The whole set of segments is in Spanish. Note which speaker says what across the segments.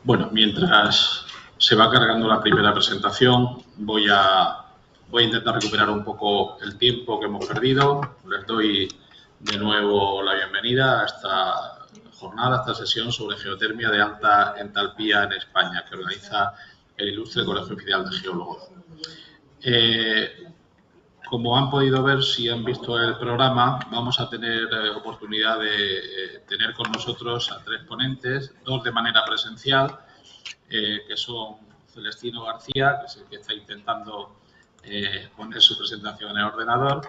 Speaker 1: Bueno, mientras se va cargando la primera presentación, voy a intentar recuperar un poco el tiempo que hemos perdido. Les doy de nuevo la bienvenida a esta jornada, a esta sesión sobre geotermia de alta entalpía en España, que organiza el Ilustre Colegio Oficial de Geólogos. Como han podido ver, si han visto el programa, vamos a tener oportunidad de tener con nosotros a 3 ponentes, 2 de manera presencial, que son Celestino García, que es el que está intentando poner su presentación en el ordenador,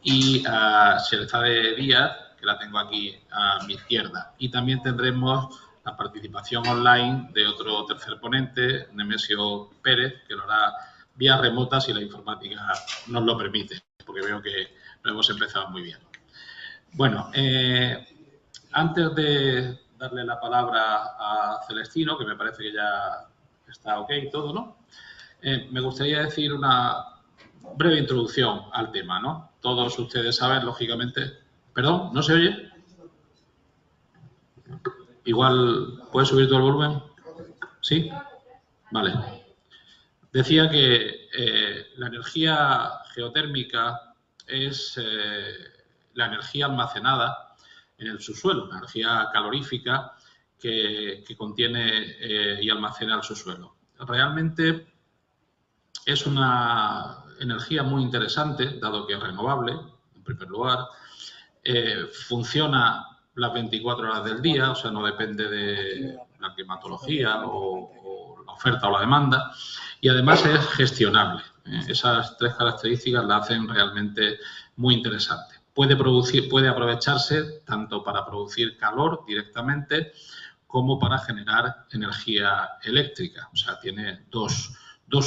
Speaker 1: y a Xerazade Díaz, que la tengo aquí a mi izquierda. Y también tendremos la participación online de otro tercer ponente, Nemesio Pérez, que lo hará vía remota si la informática nos lo permite, porque veo que lo hemos empezado muy bien. Bueno, antes de darle la palabra a Celestino, que me parece que ya está ok todo, ¿no? Me gustaría decir una breve introducción al tema, ¿no? Todos ustedes saben, lógicamente... ¿Perdón? ¿No se oye? Igual, ¿puedes subir todo el volumen? ¿Sí? Vale. Decía que la energía geotérmica es la energía almacenada en el subsuelo, la energía calorífica que contiene y almacena el subsuelo. Realmente es una energía muy interesante, dado que es renovable, en primer lugar. Funciona las 24 horas del día, o sea, no depende de la climatología o la oferta o la demanda. Y además es gestionable. Esas 3 características la hacen realmente muy interesante. Puede aprovecharse tanto para producir calor directamente como para generar energía eléctrica. O sea, tiene dos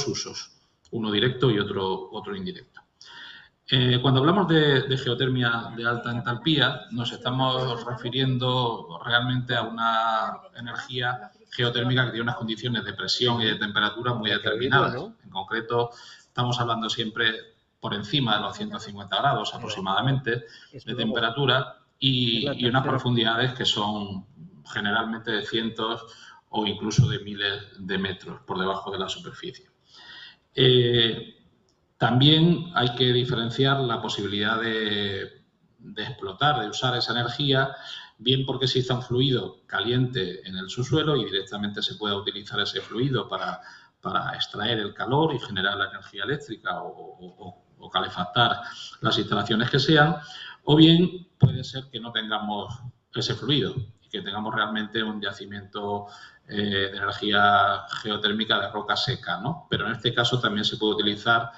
Speaker 1: usos, uno directo y otro indirecto. Cuando hablamos de geotermia de alta entalpía, nos estamos refiriendo realmente a una energía geotérmica que tiene unas condiciones de presión y de temperatura muy determinadas. En concreto, estamos hablando siempre por encima de los 150 grados aproximadamente de temperatura y unas profundidades que son generalmente de cientos o incluso de miles de metros por debajo de la superficie. También hay que diferenciar la posibilidad de explotar, de usar esa energía, bien porque exista un fluido caliente en el subsuelo y directamente se pueda utilizar ese fluido para extraer el calor y generar la energía eléctrica o calefactar las instalaciones que sean, o bien puede ser que no tengamos ese fluido y que tengamos realmente un yacimiento de energía geotérmica de roca seca, ¿no? Pero en este caso también se puede utilizar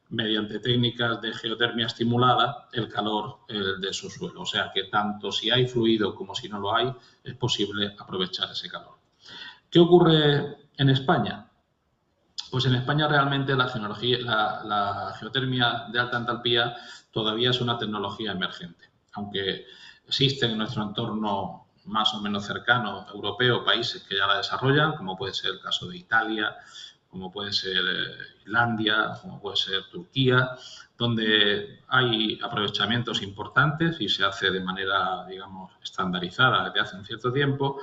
Speaker 1: mediante técnicas de geotermia estimulada el calor de su suelo. O sea que tanto si hay fluido como si no lo hay, es posible aprovechar ese calor. ¿Qué ocurre en España? Pues en España realmente la geotermia de alta entalpía todavía es una tecnología emergente. Aunque existen en nuestro entorno más o menos cercano europeo países que ya la desarrollan, como puede ser el caso de Italia, como puede ser Islandia, como puede ser Turquía, donde hay aprovechamientos importantes y se hace de manera, digamos, estandarizada desde hace un cierto tiempo.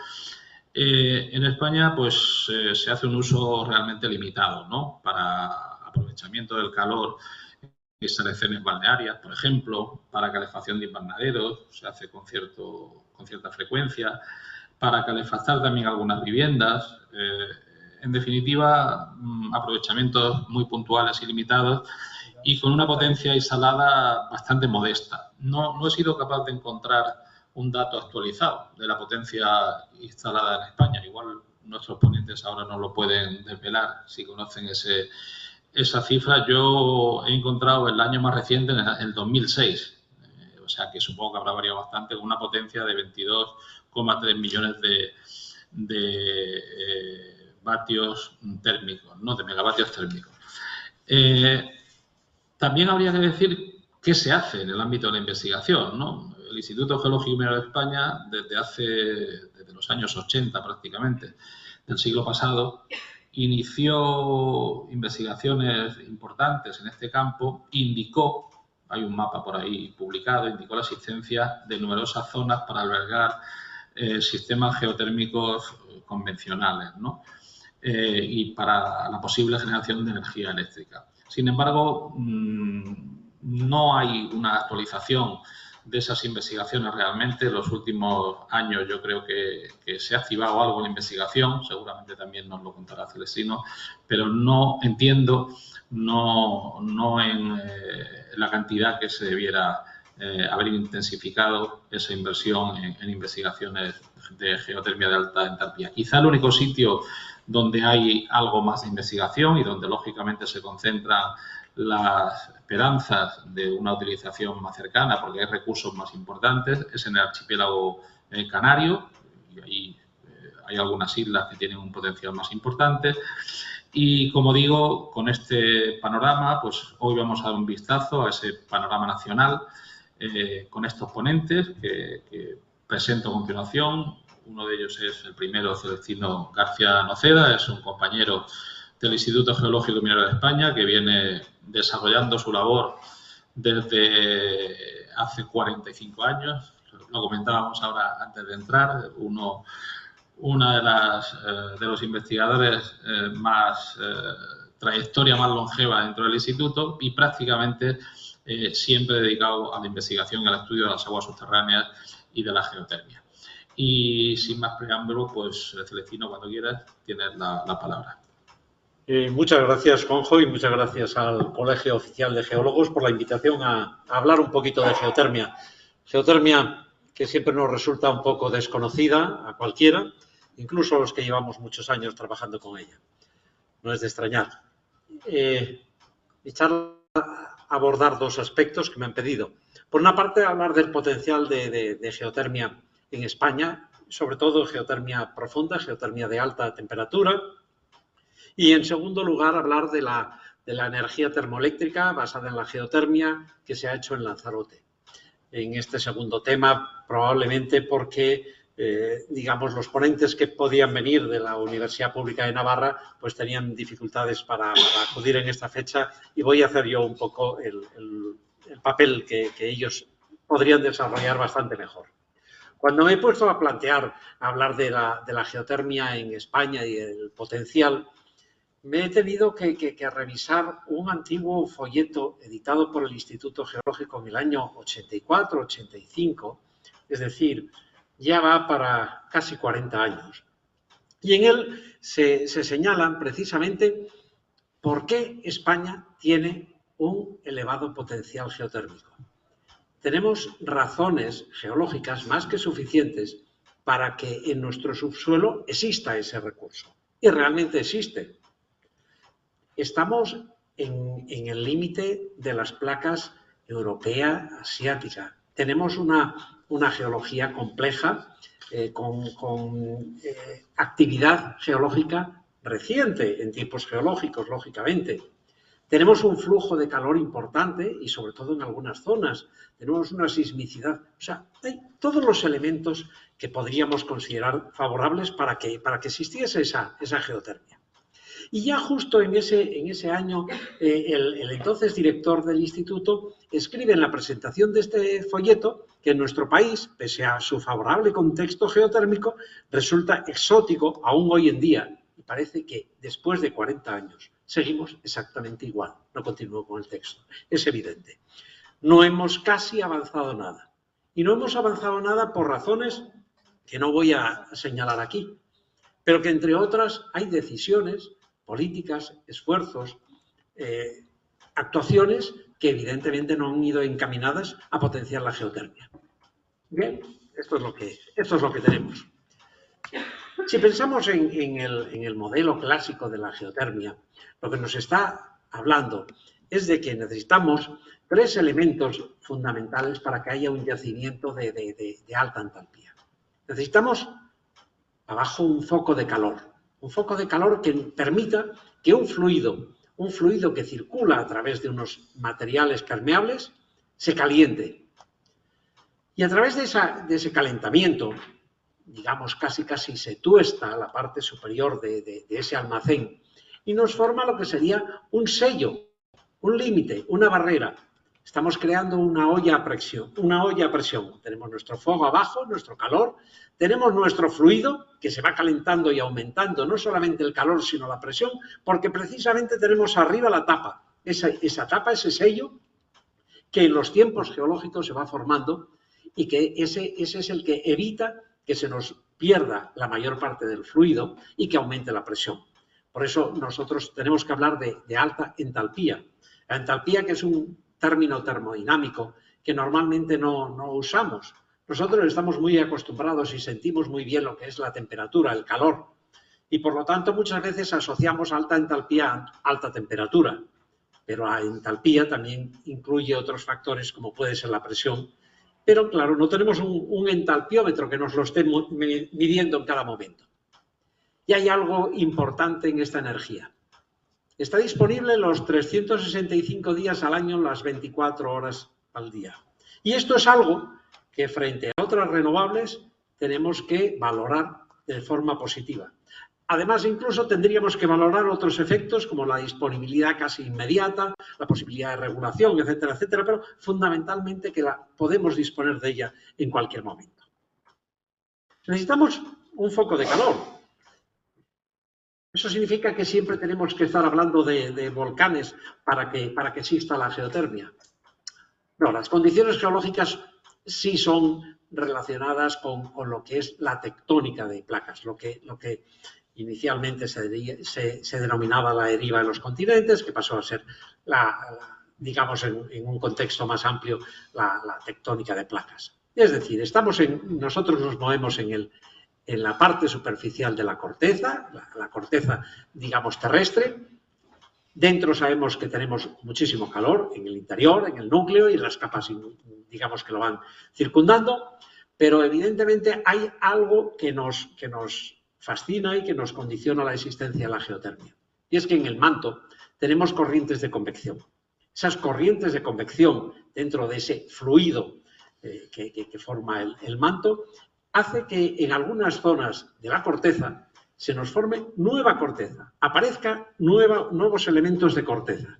Speaker 1: En España, pues, se hace un uso realmente limitado, ¿no? Para aprovechamiento del calor en instalaciones balnearias, por ejemplo, para calefacción de invernaderos, se hace con cierta frecuencia, para calefactar también algunas viviendas. En definitiva, aprovechamientos muy puntuales y limitados y con una potencia instalada bastante modesta. No he sido capaz de encontrar un dato actualizado de la potencia instalada en España. Igual nuestros ponentes ahora no lo pueden desvelar si conocen esa cifra. Yo he encontrado el año más reciente, en el 2006, o sea que supongo que habrá variado bastante, con una potencia de 22,3 millones de vatios térmicos, ¿no? De megavatios térmicos. También habría que decir qué se hace en el ámbito de la investigación, ¿no? El Instituto Geológico y Minero de España, desde los años 80 prácticamente del siglo pasado, inició investigaciones importantes en este campo, hay un mapa por ahí publicado, indicó la existencia de numerosas zonas para albergar sistemas geotérmicos convencionales, ¿no? Y para la posible generación de energía eléctrica. Sin embargo, no hay una actualización de esas investigaciones realmente. En los últimos años yo creo que se ha activado algo en la investigación, seguramente también nos lo contará Celestino, pero no entiendo, no en la cantidad que se debiera haber intensificado esa inversión en investigaciones de geotermia de alta entalpía. Quizá el único sitio donde hay algo más de investigación y donde lógicamente se concentran las esperanzas de una utilización más cercana, porque hay recursos más importantes, es en el archipiélago canario, y ahí hay algunas islas que tienen un potencial más importante. Y, como digo, con este panorama, pues hoy vamos a dar un vistazo a ese panorama nacional con estos ponentes que presento a continuación. Uno de ellos es el primero, Celestino García Noceda, es un compañero del Instituto Geológico y Minero de España que viene desarrollando su labor desde hace 45 años. Lo comentábamos ahora antes de entrar, de los investigadores trayectoria más longeva dentro del instituto y prácticamente siempre dedicado a la investigación y al estudio de las aguas subterráneas y de la geotermia. Y sin más preámbulo, pues Celestino, cuando quieras, tienes la palabra.
Speaker 2: Muchas gracias, Juanjo, y muchas gracias al Colegio Oficial de Geólogos por la invitación a hablar un poquito de geotermia. Geotermia que siempre nos resulta un poco desconocida a cualquiera, incluso a los que llevamos muchos años trabajando con ella. No es de extrañar. Mi charla va a abordar dos aspectos que me han pedido. Por una parte, hablar del potencial de geotermia en España, sobre todo geotermia profunda, geotermia de alta temperatura. Y, en segundo lugar, hablar de la energía termoeléctrica basada en la geotermia que se ha hecho en Lanzarote. En este segundo tema, probablemente porque, digamos, los ponentes que podían venir de la Universidad Pública de Navarra pues tenían dificultades para acudir en esta fecha y voy a hacer yo un poco el papel que ellos podrían desarrollar bastante mejor. Cuando me he puesto a hablar de la geotermia en España y el potencial, me he tenido que revisar un antiguo folleto editado por el Instituto Geológico en el año 84-85, es decir, ya va para casi 40 años. Y en él se señalan precisamente por qué España tiene un elevado potencial geotérmico. Tenemos razones geológicas más que suficientes para que en nuestro subsuelo exista ese recurso. Y realmente existe. Estamos en el límite de las placas europea, asiática. Tenemos una geología compleja con actividad geológica reciente en tiempos geológicos, lógicamente. Tenemos un flujo de calor importante y, sobre todo, en algunas zonas. Tenemos una sismicidad. O sea, hay todos los elementos que podríamos considerar favorables para que existiese esa geotermia. Y ya justo en ese año, el entonces director del instituto escribe en la presentación de este folleto que en nuestro país, pese a su favorable contexto geotérmico, resulta exótico aún hoy en día. Y parece que después de 40 años seguimos exactamente igual. No continúo con el texto. Es evidente. No hemos casi avanzado nada. Y no hemos avanzado nada por razones que no voy a señalar aquí, pero que, entre otras, hay decisiones políticas, esfuerzos, actuaciones que evidentemente no han ido encaminadas a potenciar la geotermia. Bien, esto es lo que tenemos. Si pensamos en el modelo clásico de la geotermia, lo que nos está hablando es de que necesitamos tres elementos fundamentales para que haya un yacimiento de alta entalpía. Necesitamos abajo un foco de calor. Un foco de calor que permita que un fluido que circula a través de unos materiales permeables se caliente. Y a través de ese calentamiento, digamos, casi se tuesta la parte superior de ese almacén y nos forma lo que sería un sello, un límite, una barrera. Estamos creando una olla a presión. Tenemos nuestro fuego abajo, nuestro calor, tenemos nuestro fluido que se va calentando y aumentando, no solamente el calor, sino la presión, porque precisamente tenemos arriba la tapa. Esa tapa, ese sello, que en los tiempos geológicos se va formando y que ese es el que evita que se nos pierda la mayor parte del fluido y que aumente la presión. Por eso nosotros tenemos que hablar de alta entalpía. La entalpía, que es un término termodinámico que normalmente no usamos. Nosotros estamos muy acostumbrados y sentimos muy bien lo que es la temperatura, el calor. Y por lo tanto muchas veces asociamos alta entalpía a alta temperatura. Pero la entalpía también incluye otros factores como puede ser la presión. Pero claro, no tenemos un entalpiómetro que nos lo esté midiendo en cada momento. Y hay algo importante en esta energía. Está disponible los 365 días al año, las 24 horas al día. Y esto es algo que frente a otras renovables tenemos que valorar de forma positiva. Además, incluso tendríamos que valorar otros efectos como la disponibilidad casi inmediata, la posibilidad de regulación, etcétera, etcétera, pero fundamentalmente que podemos disponer de ella en cualquier momento. Necesitamos un foco de calor. Eso significa que siempre tenemos que estar hablando de volcanes para que exista la geotermia. No, las condiciones geológicas sí son relacionadas con lo que es la tectónica de placas, lo que inicialmente se denominaba la deriva de los continentes, que pasó a ser, digamos, en un contexto más amplio, la tectónica de placas. Es decir, nosotros nos movemos en la parte superficial de la corteza, la corteza, digamos, terrestre. Dentro sabemos que tenemos muchísimo calor, en el interior, en el núcleo y en las capas, digamos, que lo van circundando, pero evidentemente hay algo que nos fascina y que nos condiciona la existencia de la geotermia. Y es que en el manto tenemos corrientes de convección. Esas corrientes de convección dentro de ese fluido que forma el manto hace que en algunas zonas de la corteza se nos forme nueva corteza, aparezcan nuevos elementos de corteza.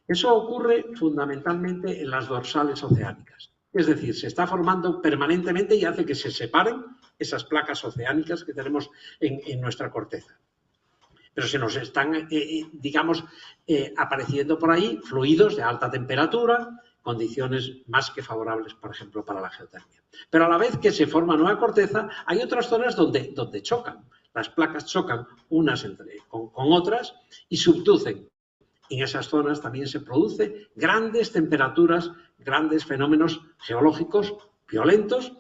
Speaker 2: Eso ocurre fundamentalmente en las dorsales oceánicas. Es decir, se está formando permanentemente y hace que se separen esas placas oceánicas que tenemos en nuestra corteza. Pero se nos están, digamos, apareciendo por ahí fluidos de alta temperatura, condiciones más que favorables, por ejemplo, para la geotermia. Pero a la vez que se forma nueva corteza, hay otras zonas donde chocan. Las placas chocan unas con otras y subducen. En esas zonas también se producen grandes temperaturas, grandes fenómenos geológicos violentos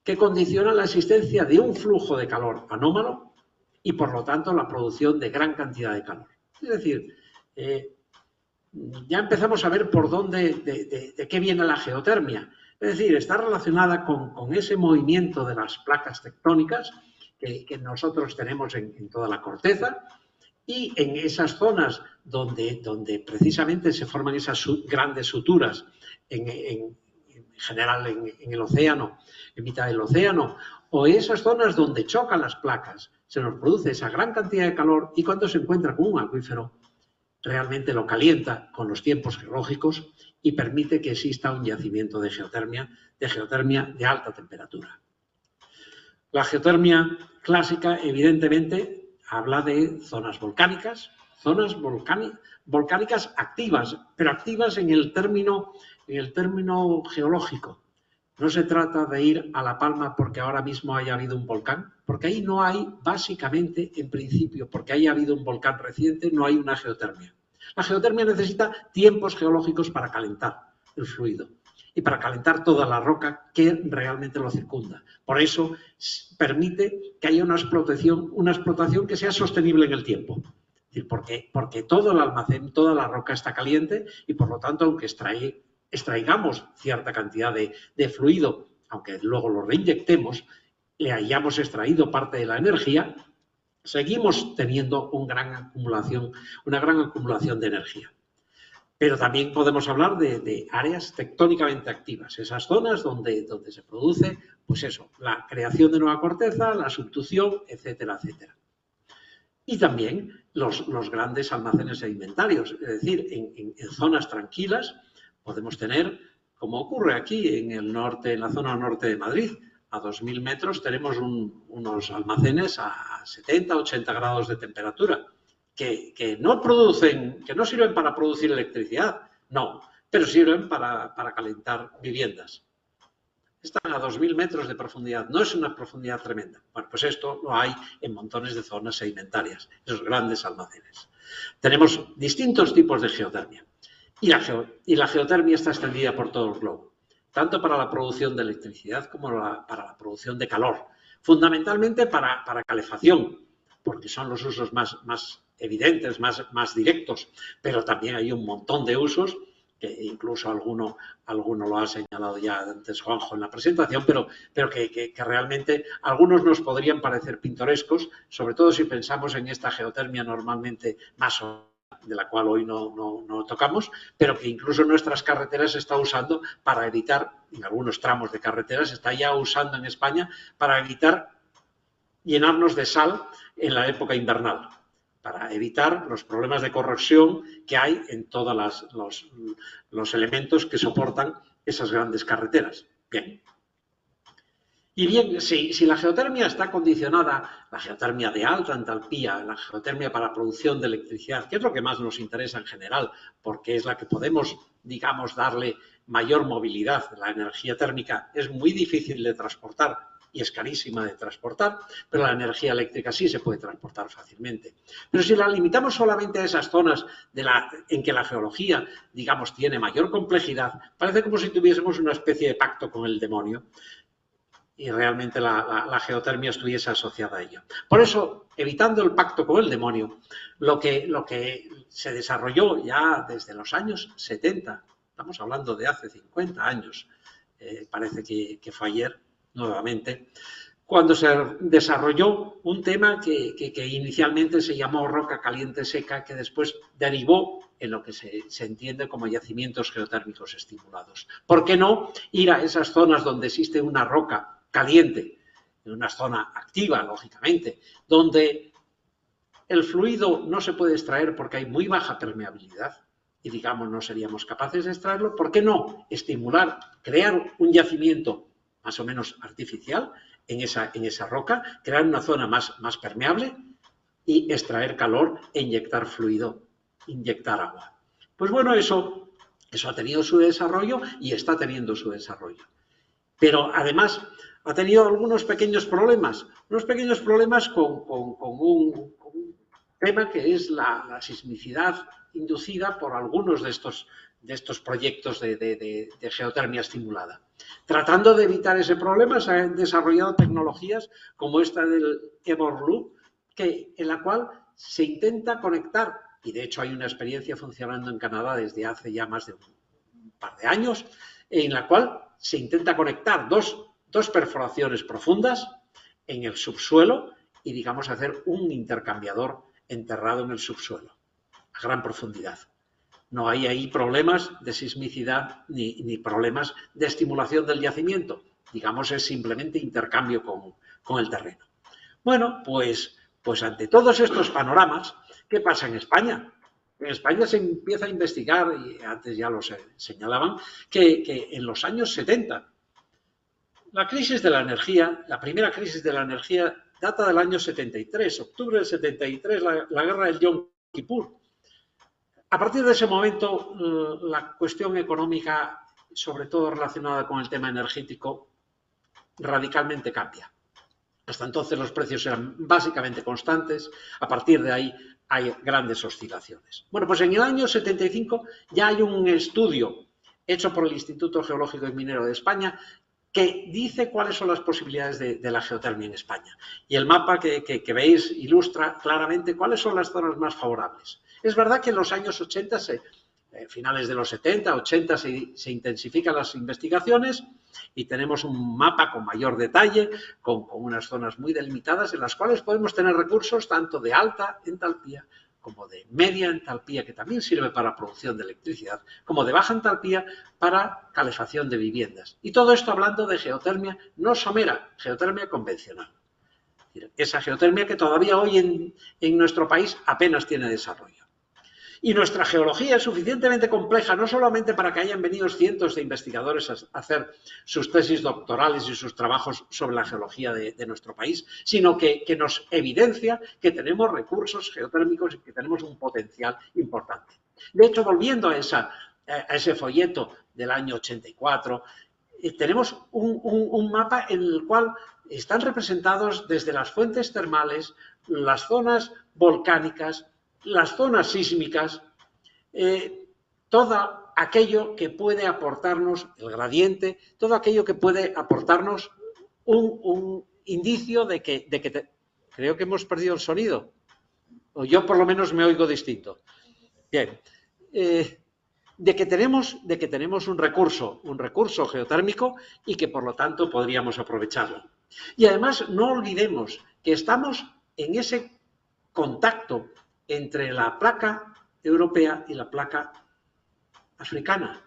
Speaker 2: que condicionan la existencia de un flujo de calor anómalo y, por lo tanto, la producción de gran cantidad de calor. Es decir, ya empezamos a ver por dónde, de qué viene la geotermia. Es decir, está relacionada con ese movimiento de las placas tectónicas que nosotros tenemos en toda la corteza y en esas zonas donde precisamente se forman esas grandes suturas, en general en el océano, en mitad del océano, o esas zonas donde chocan las placas, se nos produce esa gran cantidad de calor y cuando se encuentra con un acuífero, realmente lo calienta con los tiempos geológicos y permite que exista un yacimiento de geotermia de alta temperatura. La geotermia clásica, evidentemente, habla de zonas volcánicas activas, pero activas en el término geológico. No se trata de ir a La Palma porque ahora mismo haya habido un volcán, porque ahí no hay, básicamente, en principio, porque haya habido un volcán reciente, no hay una geotermia. La geotermia necesita tiempos geológicos para calentar el fluido y para calentar toda la roca que realmente lo circunda. Por eso permite que haya una explotación que sea sostenible en el tiempo. Es decir, porque todo el almacén, toda la roca está caliente y, por lo tanto, aunque extraigamos cierta cantidad de fluido, aunque luego lo reinyectemos, le hayamos extraído parte de la energía, seguimos teniendo una gran acumulación de energía. Pero también podemos hablar de áreas tectónicamente activas, esas zonas donde se produce, pues eso, la creación de nueva corteza, la subducción, etcétera, etcétera. Y también los grandes almacenes sedimentarios, es decir, en zonas tranquilas, Podemos tener, como ocurre aquí en el norte, en la zona norte de Madrid, a 2.000 metros tenemos unos almacenes a 70, 80 grados de temperatura que no producen, que no sirven para producir electricidad, no, pero sirven para calentar viviendas. Están a 2.000 metros de profundidad, no es una profundidad tremenda. Bueno, pues esto lo hay en montones de zonas sedimentarias, esos grandes almacenes. Tenemos distintos tipos de geotermia y la geotermia está extendida por todo el globo, tanto para la producción de electricidad como para la producción de calor, fundamentalmente para calefacción, porque son los usos más evidentes, más directos, pero también hay un montón de usos que incluso alguno lo ha señalado ya antes Juanjo en la presentación, pero que realmente algunos nos podrían parecer pintorescos, sobre todo si pensamos en esta geotermia normalmente más de la cual hoy no tocamos, pero que incluso en nuestras carreteras se está usando para evitar, en algunos tramos de carreteras se está ya usando en España para evitar llenarnos de sal en la época invernal, para evitar los problemas de corrosión que hay en todos los elementos que soportan esas grandes carreteras. Bien. Y bien, si la geotermia está condicionada, la geotermia de alta entalpía, la geotermia para producción de electricidad, que es lo que más nos interesa en general, porque es la que podemos, digamos, darle mayor movilidad. La energía térmica es muy difícil de transportar y es carísima de transportar, pero la energía eléctrica sí se puede transportar fácilmente. Pero si la limitamos solamente a esas zonas en que la geología, digamos, tiene mayor complejidad, parece como si tuviésemos una especie de pacto con el demonio y realmente la geotermia estuviese asociada a ello. Por eso, evitando el pacto con el demonio, lo que se desarrolló ya desde los años 70, estamos hablando de hace 50 años, parece que fue ayer, nuevamente, cuando se desarrolló un tema que inicialmente se llamó roca caliente seca, que después derivó en lo que se entiende como yacimientos geotérmicos estimulados. ¿Por qué no ir a esas zonas donde existe una roca caliente, en una zona activa, lógicamente, donde el fluido no se puede extraer porque hay muy baja permeabilidad y, digamos, no seríamos capaces de extraerlo? ¿Por qué no estimular, crear un yacimiento más o menos artificial en esa roca, crear una zona más permeable y extraer calor e inyectar fluido, inyectar agua? Pues bueno, eso ha tenido su desarrollo y está teniendo su desarrollo. Pero además ha tenido algunos pequeños problemas con un tema que es la sismicidad inducida por algunos de estos proyectos de geotermia estimulada. Tratando de evitar ese problema, se han desarrollado tecnologías como esta del Eborloop, en la cual se intenta conectar, y de hecho hay una experiencia funcionando en Canadá desde hace ya más de un par de años, en la cual se intenta conectar dos perforaciones profundas en el subsuelo y, digamos, hacer un intercambiador enterrado en el subsuelo a gran profundidad. No hay ahí problemas de sismicidad ni problemas de estimulación del yacimiento. Digamos, es simplemente intercambio con el terreno. Bueno, pues ante todos estos panoramas, ¿qué pasa en España? En España se empieza a investigar, y antes ya lo señalaban, que en los años 70, la crisis de la energía, la primera crisis de la energía, data del año 73, octubre del 73, la guerra del Yom Kippur. A partir de ese momento, la cuestión económica, sobre todo relacionada con el tema energético, radicalmente cambia. Hasta entonces los precios eran básicamente constantes, a partir de ahí hay grandes oscilaciones. Bueno, pues en el año 75 ya hay un estudio hecho por el Instituto Geológico y Minero de España que dice cuáles son las posibilidades de la geotermia en España. Y el mapa que veis ilustra claramente cuáles son las zonas más favorables. Es verdad que en los años 80, finales de los 70, 80, se intensifican las investigaciones y tenemos un mapa con mayor detalle, con unas zonas muy delimitadas en las cuales podemos tener recursos tanto de alta entalpía como de media entalpía, que también sirve para producción de electricidad, como de baja entalpía para calefacción de viviendas. Y todo esto hablando de geotermia no somera, geotermia convencional. Esa geotermia que todavía hoy en nuestro país apenas tiene desarrollo. Y nuestra geología es suficientemente compleja, no solamente para que hayan venido cientos de investigadores a hacer sus tesis doctorales y sus trabajos sobre la geología de nuestro país, sino que nos evidencia que tenemos recursos geotérmicos y que tenemos un potencial importante. De hecho, volviendo a ese folleto del año 84, tenemos un mapa en el cual están representados desde las fuentes termales, las zonas volcánicas, las zonas sísmicas, todo aquello que puede aportarnos, el gradiente, todo aquello que puede aportarnos un indicio de que creo que hemos perdido el sonido, o yo por lo menos me oigo distinto. Bien, de que tenemos un recurso geotérmico y que por lo tanto podríamos aprovecharlo. Y además no olvidemos que estamos en ese contacto entre la placa europea y la placa africana,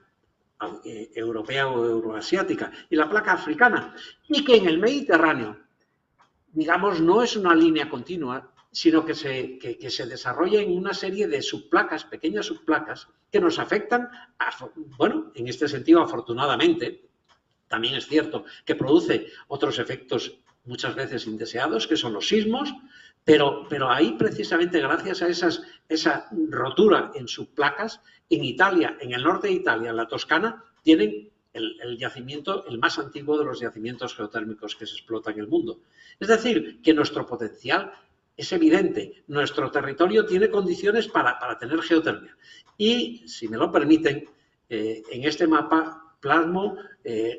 Speaker 2: europea o euroasiática, y la placa africana, y que en el Mediterráneo, digamos, no es una línea continua, sino que se desarrolla en una serie de subplacas, pequeñas subplacas, que nos afectan, bueno, en este sentido, afortunadamente. También es cierto que produce otros efectos muchas veces indeseados, que son los sismos, pero ahí precisamente gracias a esa rotura en subplacas, en Italia, en el norte de Italia, en la Toscana, tienen el yacimiento, el más antiguo de los yacimientos geotérmicos que se explotan en el mundo. Es decir, que nuestro potencial es evidente, nuestro territorio tiene condiciones para tener geotermia. Y, si me lo permiten, en este mapa plasmo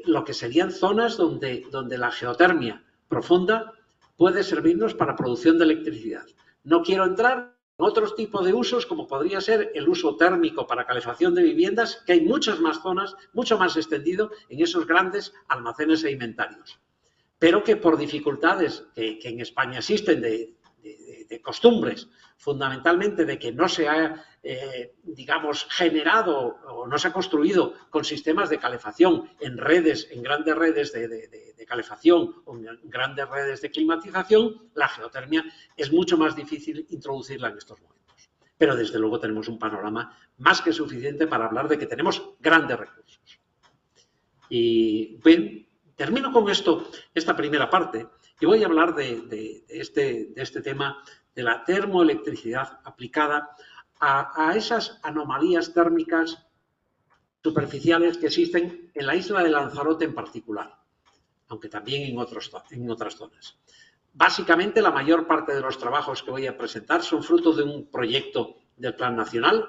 Speaker 2: lo que serían zonas donde la geotermia profunda puede servirnos para producción de electricidad. No quiero entrar en otros tipos de usos, como podría ser el uso térmico para calefacción de viviendas, que hay muchas más zonas, mucho más extendido en esos grandes almacenes sedimentarios. Pero que por dificultades que en España existen de costumbres, fundamentalmente de que no se ha, digamos, generado o no se ha construido con sistemas de calefacción en grandes redes de calefacción o en grandes redes de climatización, la geotermia es mucho más difícil introducirla en estos momentos. Pero desde luego tenemos un panorama más que suficiente para hablar de que tenemos grandes recursos. Y bien, termino con esta primera parte y voy a hablar de este tema de la termoelectricidad aplicada a esas anomalías térmicas superficiales que existen en la isla de Lanzarote en particular, aunque también en otras zonas. Básicamente, la mayor parte de los trabajos que voy a presentar son fruto de un proyecto del Plan Nacional,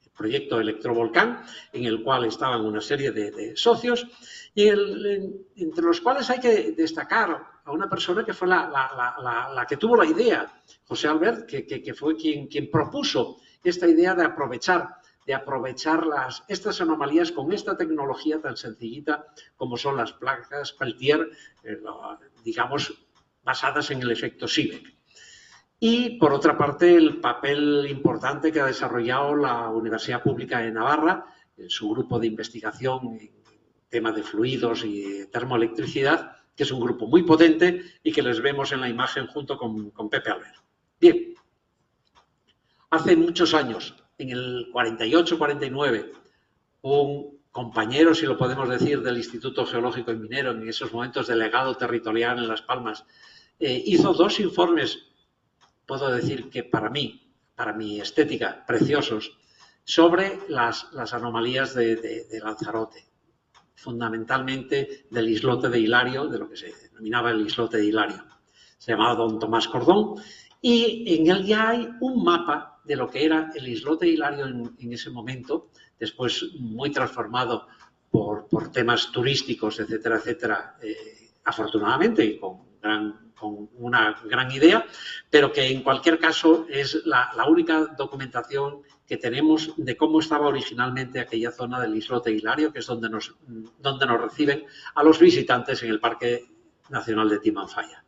Speaker 2: el proyecto Electrovolcán, en el cual estaban una serie de socios, y entre los cuales hay que destacar a una persona que fue la que tuvo la idea, José Albert, que fue quien propuso esta idea de aprovechar estas anomalías con esta tecnología tan sencillita como son las placas Peltier, digamos, basadas en el efecto Seebeck. Y, por otra parte, el papel importante que ha desarrollado la Universidad Pública de Navarra, en su grupo de investigación en temas de fluidos y termoelectricidad, que es un grupo muy potente y que les vemos en la imagen junto con Pepe Albert. Bien, hace muchos años, en el 48-49, un compañero, si lo podemos decir, del Instituto Geológico y Minero, en esos momentos delegado territorial en Las Palmas, hizo 2 informes, puedo decir que para mi estética, preciosos, sobre las anomalías de Lanzarote, fundamentalmente del islote de Hilario, de lo que se denominaba el islote de Hilario. Se llamaba don Tomás Cordón, y en él ya hay un mapa de lo que era el islote de Hilario en ese momento, después muy transformado por temas turísticos, etcétera, etcétera, afortunadamente, y con una gran idea, pero que en cualquier caso es la única documentación que tenemos de cómo estaba originalmente aquella zona del islote de Hilario, que es donde nos reciben a los visitantes en el Parque Nacional de Timanfaya.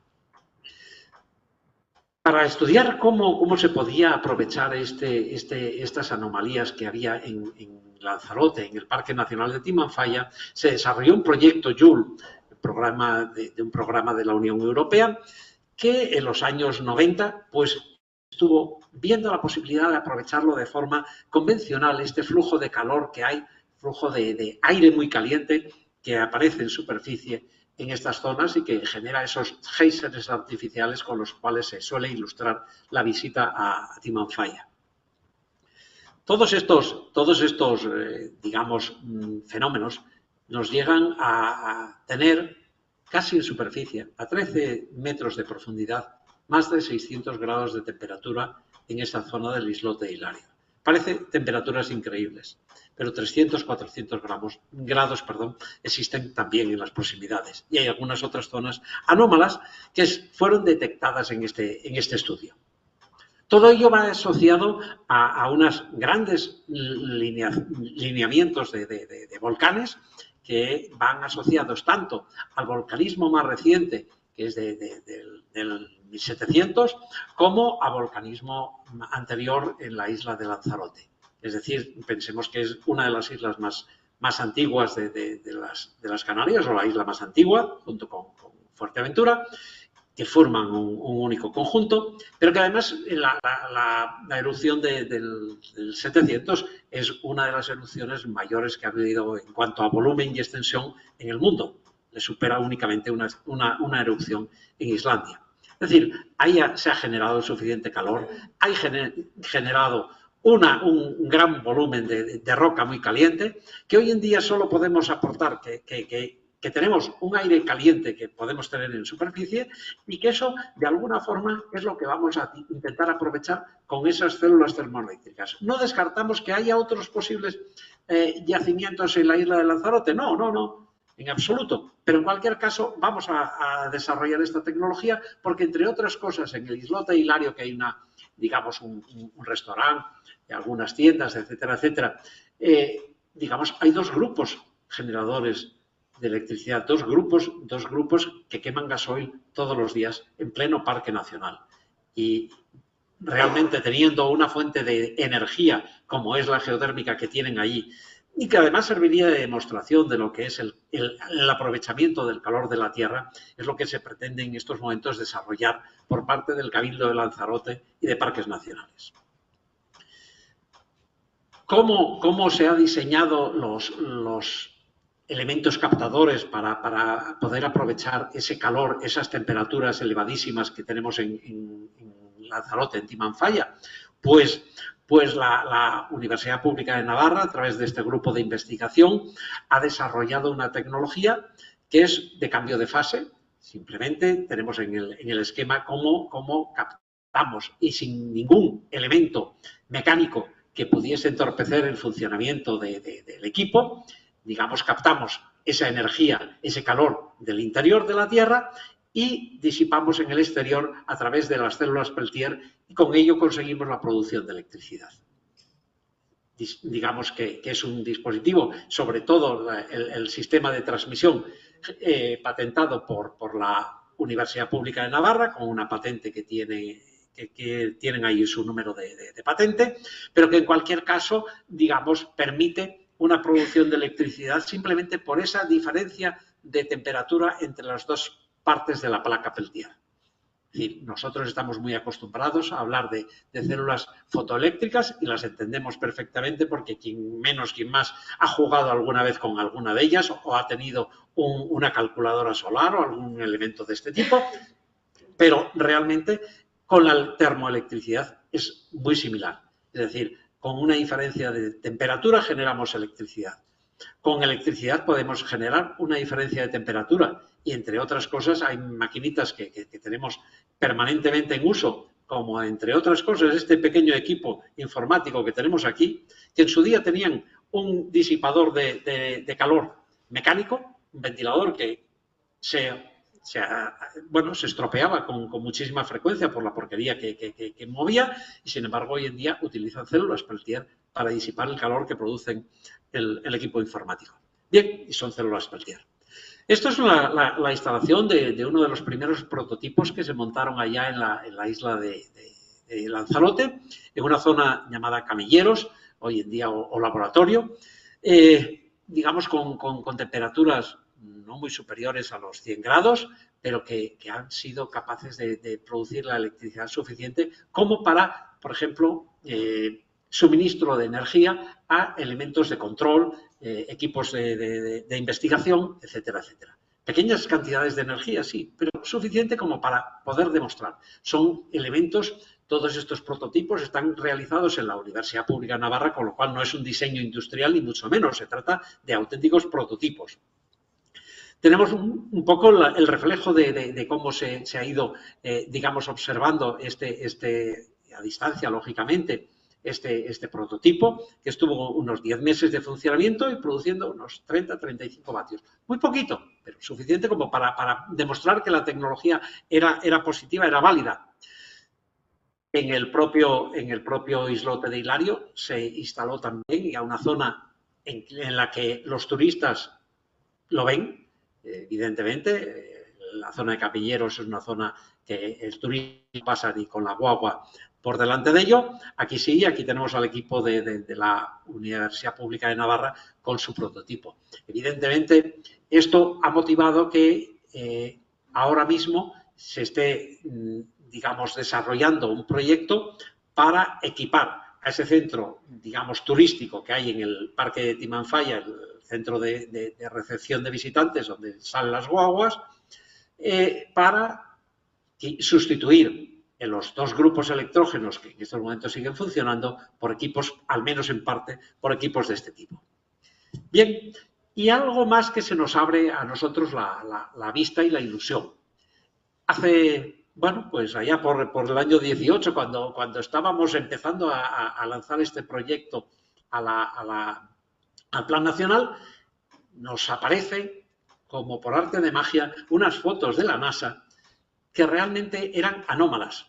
Speaker 2: Para estudiar cómo se podía aprovechar estas anomalías que había en Lanzarote, en el Parque Nacional de Timanfaya, se desarrolló un proyecto Joule, un programa de la Unión Europea, que en los años 90 pues estuvo viendo la posibilidad de aprovecharlo de forma convencional, este flujo de calor que hay, flujo de aire muy caliente que aparece en superficie en estas zonas y que genera esos géiseres artificiales con los cuales se suele ilustrar la visita a Timanfaya. Todos estos digamos, fenómenos nos llegan a tener casi en superficie, a 13 metros de profundidad, más de 600 grados de temperatura en esa zona del islote de Hilario. Parece temperaturas increíbles, pero 300, 400 grados existen también en las proximidades. Y hay algunas otras zonas anómalas que fueron detectadas en este estudio. Todo ello va asociado a unos grandes lineamientos de volcanes que van asociados tanto al volcanismo más reciente, que es del 1700, como a volcanismo anterior en la isla de Lanzarote. Es decir, pensemos que es una de las islas más antiguas de las Canarias, o la isla más antigua, junto con Fuerteventura, que forman un único conjunto, pero que además la erupción del 700 es una de las erupciones mayores que ha habido en cuanto a volumen y extensión en el mundo. Le supera únicamente una erupción en Islandia. Es decir, ahí se ha generado suficiente calor, hay generado un gran volumen de roca muy caliente, que hoy en día solo podemos aportar que tenemos un aire caliente que podemos tener en superficie y que eso, de alguna forma, es lo que vamos a intentar aprovechar con esas células termoeléctricas. No descartamos que haya otros posibles yacimientos en la isla de Lanzarote. No, en absoluto. Pero en cualquier caso, vamos a desarrollar esta tecnología porque, entre otras cosas, en el islote de Hilario, que hay digamos, un restaurante, algunas tiendas, etcétera, digamos, hay dos grupos generadores de electricidad, dos grupos que queman gasoil todos los días en pleno Parque Nacional. Y realmente, teniendo una fuente de energía como es la geotérmica que tienen allí, y que además serviría de demostración de lo que es el aprovechamiento del calor de la Tierra, es lo que se pretende en estos momentos desarrollar por parte del Cabildo de Lanzarote y de Parques Nacionales. ¿Cómo se han diseñado los elementos captadores para poder aprovechar ese calor, esas temperaturas elevadísimas que tenemos en Lanzarote, en Timanfaya? Pues la Universidad Pública de Navarra, a través de este grupo de investigación, ha desarrollado una tecnología que es de cambio de fase. Simplemente tenemos en el esquema cómo captamos, y sin ningún elemento mecánico que pudiese entorpecer el funcionamiento del equipo, digamos, captamos esa energía, ese calor del interior de la Tierra y disipamos en el exterior a través de las células Peltier, y con ello conseguimos la producción de electricidad. Digamos que es un dispositivo, sobre todo el sistema de transmisión patentado por la Universidad Pública de Navarra, con una patente que tienen ahí su número de patente, pero que en cualquier caso, digamos, permite una producción de electricidad simplemente por esa diferencia de temperatura entre las dos partes de la placa Peltier. Es decir, nosotros estamos muy acostumbrados a hablar de células fotoeléctricas y las entendemos perfectamente porque quien más ha jugado alguna vez con alguna de ellas o ha tenido una calculadora solar o algún elemento de este tipo, pero realmente con la termoelectricidad es muy similar. Es decir, con una diferencia de temperatura generamos electricidad. Con electricidad podemos generar una diferencia de temperatura y, entre otras cosas, hay maquinitas que tenemos permanentemente en uso, como, entre otras cosas, este pequeño equipo informático que tenemos aquí, que en su día tenían un disipador de calor mecánico, un ventilador que se estropeaba con muchísima frecuencia por la porquería que movía, y sin embargo hoy en día utilizan células Peltier para disipar el calor que producen el equipo informático. Bien, y son células Peltier. Esto es la instalación de uno de los primeros prototipos que se montaron allá en la isla de Lanzarote, en una zona llamada Camilleros, hoy en día o laboratorio, digamos con temperaturas no muy superiores a los 100 grados, pero que han sido capaces de producir la electricidad suficiente como para, por ejemplo, suministro de energía a elementos de control, equipos de investigación, etcétera, etcétera. Pequeñas cantidades de energía, sí, pero suficiente como para poder demostrar. Son elementos, todos estos prototipos están realizados en la Universidad Pública de Navarra, con lo cual no es un diseño industrial ni mucho menos, se trata de auténticos prototipos. Tenemos un poco el reflejo de cómo se ha ido, digamos, observando a distancia, lógicamente, este prototipo, que estuvo unos 10 meses de funcionamiento y produciendo unos 30-35 vatios. Muy poquito, pero suficiente como para demostrar que la tecnología era positiva, era válida. En el propio islote de Hilario se instaló también a una zona en la que los turistas lo ven, evidentemente. La zona de Capilleros es una zona que el turismo pasa ni con la guagua por delante de ello. Aquí sí, aquí tenemos al equipo de la Universidad Pública de Navarra con su prototipo. Evidentemente, esto ha motivado que ahora mismo se esté, digamos, desarrollando un proyecto para equipar a ese centro, digamos, turístico que hay en el Parque de Timanfaya, el centro de recepción de visitantes donde salen las guaguas, para sustituir en los dos grupos electrógenos que en estos momentos siguen funcionando por equipos, al menos en parte, por equipos de este tipo. Bien, y algo más que se nos abre a nosotros la vista y la ilusión. Bueno, pues allá por el año 18, cuando estábamos empezando a lanzar este proyecto al Plan Nacional, nos aparece, como por arte de magia, unas fotos de la NASA que realmente eran anómalas.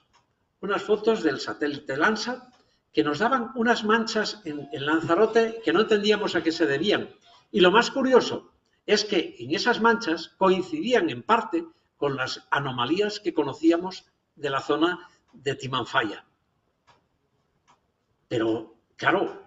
Speaker 2: Unas fotos del satélite Landsat que nos daban unas manchas en Lanzarote que no entendíamos a qué se debían. Y lo más curioso es que en esas manchas coincidían en parte con las anomalías que conocíamos de la zona de Timanfaya. Pero, claro,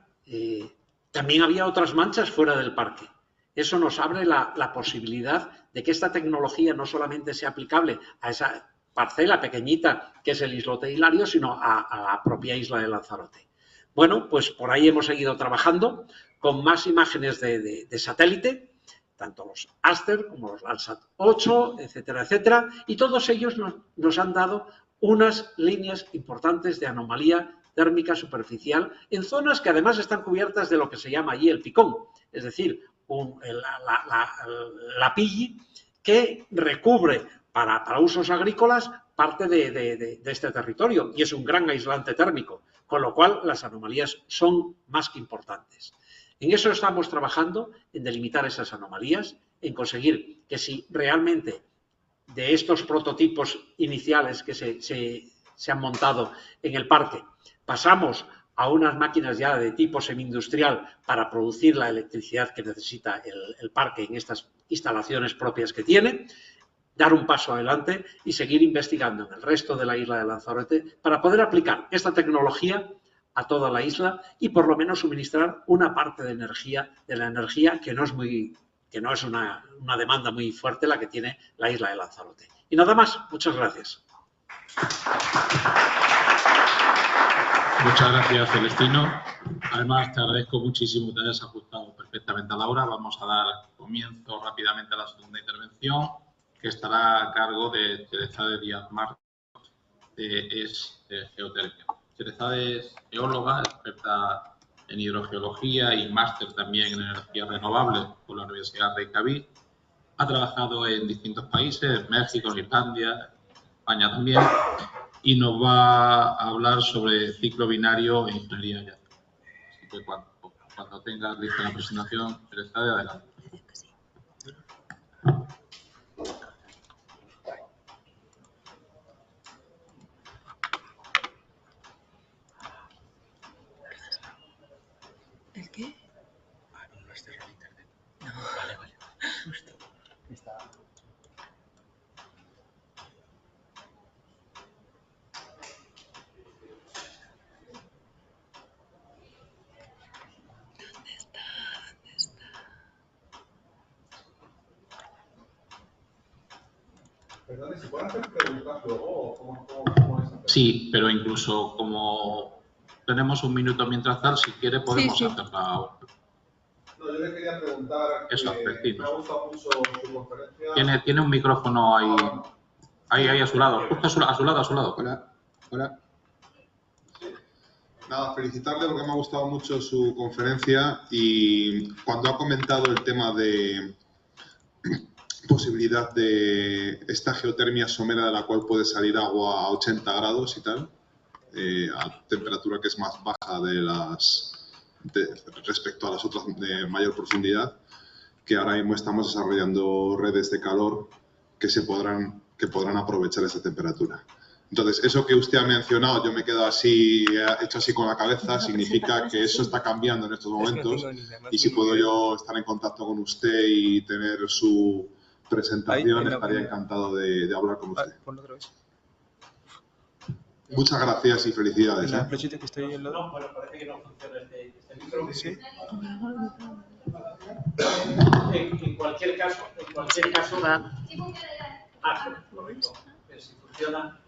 Speaker 2: también había otras manchas fuera del parque. Eso nos abre la posibilidad de que esta tecnología no solamente sea aplicable a esa parcela pequeñita que es el islote de Hilario, sino a la propia isla de Lanzarote. Bueno, pues por ahí hemos seguido trabajando con más imágenes de satélite, tanto los Aster como los Landsat 8, etcétera, etcétera, y todos ellos nos han dado unas líneas importantes de anomalía térmica superficial en zonas que además están cubiertas de lo que se llama allí el picón, es decir, la pilli que recubre para usos agrícolas parte de este territorio y es un gran aislante térmico, con lo cual las anomalías son más que importantes. En eso estamos trabajando, en delimitar esas anomalías, en conseguir que si realmente de estos prototipos iniciales que se han montado en el parque pasamos a unas máquinas ya de tipo semi-industrial para producir la electricidad que necesita el parque en estas instalaciones propias que tiene, dar un paso adelante y seguir investigando en el resto de la isla de Lanzarote para poder aplicar esta tecnología a toda la isla y por lo menos suministrar una parte de la energía que no es una demanda muy fuerte la que tiene la isla de Lanzarote. Y nada más, muchas gracias.
Speaker 1: Muchas gracias, Celestino. Además, te agradezco muchísimo que te hayas ajustado perfectamente a la hora. Vamos a dar comienzo rápidamente a la segunda intervención, que estará a cargo de Teresa Díaz Martos, de Geotermia. Teresa es geóloga, experta en hidrogeología y máster también en energías renovables por la Universidad de Reykjavik. Ha trabajado en distintos países, México, Islandia, España también, y nos va a hablar sobre ciclo binario e ingeniería. Así que cuando tengas lista la presentación, Teresa, adelante.
Speaker 3: ¿El qué?
Speaker 2: Ah, no es de internet.
Speaker 3: No.
Speaker 2: Vale. Justo. Está...
Speaker 3: ¿Dónde está? Perdón, ¿se pueden hacer preguntas luego o cómo es?
Speaker 1: Sí, pero incluso como tenemos un minuto mientras tal, si quiere podemos hacerla.
Speaker 3: No, yo le quería preguntar
Speaker 1: Eso,
Speaker 3: que me ha gustado mucho su conferencia.
Speaker 1: Tiene un micrófono ahí a su lado, justo a su lado.
Speaker 3: Hola. Nada, felicitarle porque me ha gustado mucho su conferencia y cuando ha comentado el tema de posibilidad de esta geotermia somera de la cual puede salir agua a 80 grados y tal, a temperatura que es más baja respecto a las otras de mayor profundidad, que ahora mismo estamos desarrollando redes de calor que podrán aprovechar esa temperatura. Entonces, eso que usted ha mencionado, yo me quedo así, hecho así con la cabeza, significa que eso está cambiando en estos momentos y si puedo yo estar en contacto con usted y tener su presentación, estaría encantado de hablar con usted. Muchas gracias y felicidades.
Speaker 4: La flechita que está ahí al lado.
Speaker 2: No, bueno, parece que no funciona este micro.
Speaker 4: Sí.
Speaker 2: En cualquier caso, correcto. Si funciona.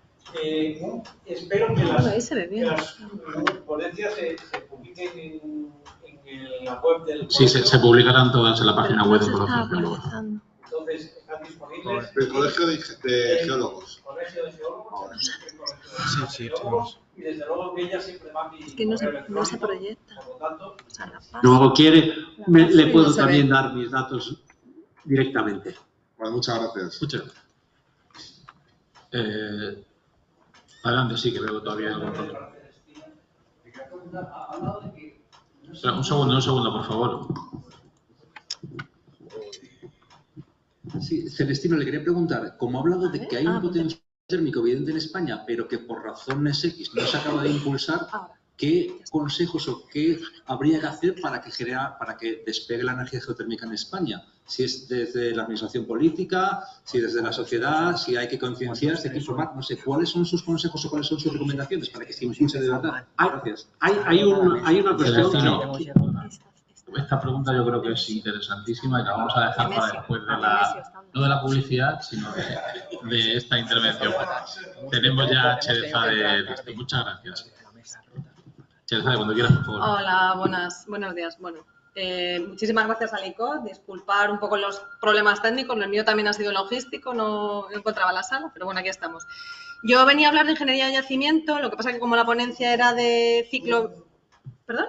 Speaker 2: Espero que las ponencias se publiquen en la web del
Speaker 1: Sí,
Speaker 2: colegio.
Speaker 1: se publicarán todas en la página web del colegio.
Speaker 2: Entonces, están disponibles.
Speaker 3: El Colegio de Geólogos.
Speaker 2: Colegio de Geólogos.
Speaker 4: Sí,
Speaker 2: Y desde luego que ella siempre va a mi
Speaker 5: Es que no se proyecta.
Speaker 2: Por lo tanto,
Speaker 6: Luego quiere, le puedo también dar mis datos directamente.
Speaker 3: Bueno, muchas gracias.
Speaker 1: Muchas gracias. Adelante, sí, que veo todavía algún problema. Espera, un segundo, por favor.
Speaker 6: Sí, Celestino, le quería preguntar, como ha hablado de que hay un potencial térmico evidente en España, pero que por razones X no se acaba de impulsar, ¿qué consejos o qué habría que hacer para que despegue la energía geotérmica en España? Si es desde la administración política, si desde la sociedad, si hay que concienciar, si hay que informar, no sé, ¿cuáles son sus consejos o cuáles son sus recomendaciones para que se impulse de verdad? Gracias.
Speaker 4: Hay una cuestión
Speaker 1: Celestino, esta pregunta yo creo que es interesantísima y la vamos a dejar para después no de la publicidad, sino de esta intervención. Tenemos ya a Chereza de listo. Muchas gracias. Chereza, cuando quieras, por favor.
Speaker 5: Hola, buenos días. Bueno, muchísimas gracias al ICOT. Disculpar un poco los problemas técnicos. El mío también ha sido logístico, no encontraba la sala, pero bueno, aquí estamos. Yo venía a hablar de ingeniería de yacimiento, lo que pasa que como la ponencia era de ciclo... ¿Perdón?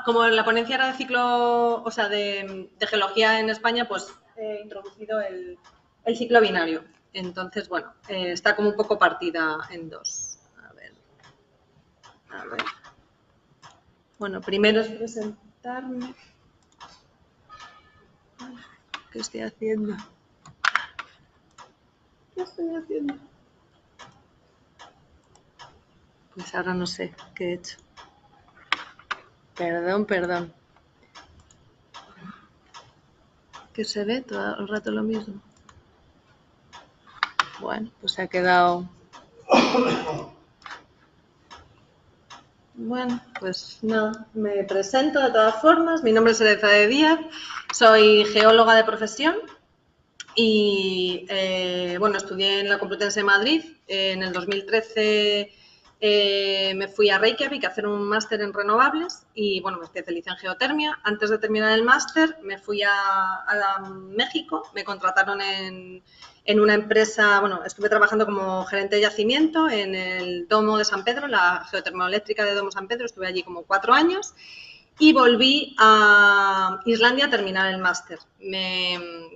Speaker 5: Como la ponencia era de ciclo, o sea, de geología en España, pues he introducido el ciclo binario. Entonces, bueno, está como un poco partida en dos. A ver. Bueno, primero es presentarme. ¿Qué estoy haciendo? Pues ahora no sé qué he hecho. Perdón. Que se ve todo el rato lo mismo. Bueno, pues se ha quedado... Bueno, pues nada, me presento de todas formas. Mi nombre es Chereza de Díaz, soy geóloga de profesión y bueno, estudié en la Complutense de Madrid. En el 2013 me fui a Reykjavik a hacer un máster en renovables y bueno, me especialicé en geotermia. Antes de terminar el máster me fui a México, me contrataron en una empresa, bueno, estuve trabajando como gerente de yacimiento en el Domo de San Pedro, la geotermoeléctrica de Domo San Pedro, estuve allí como 4 años y volví a Islandia a terminar el máster.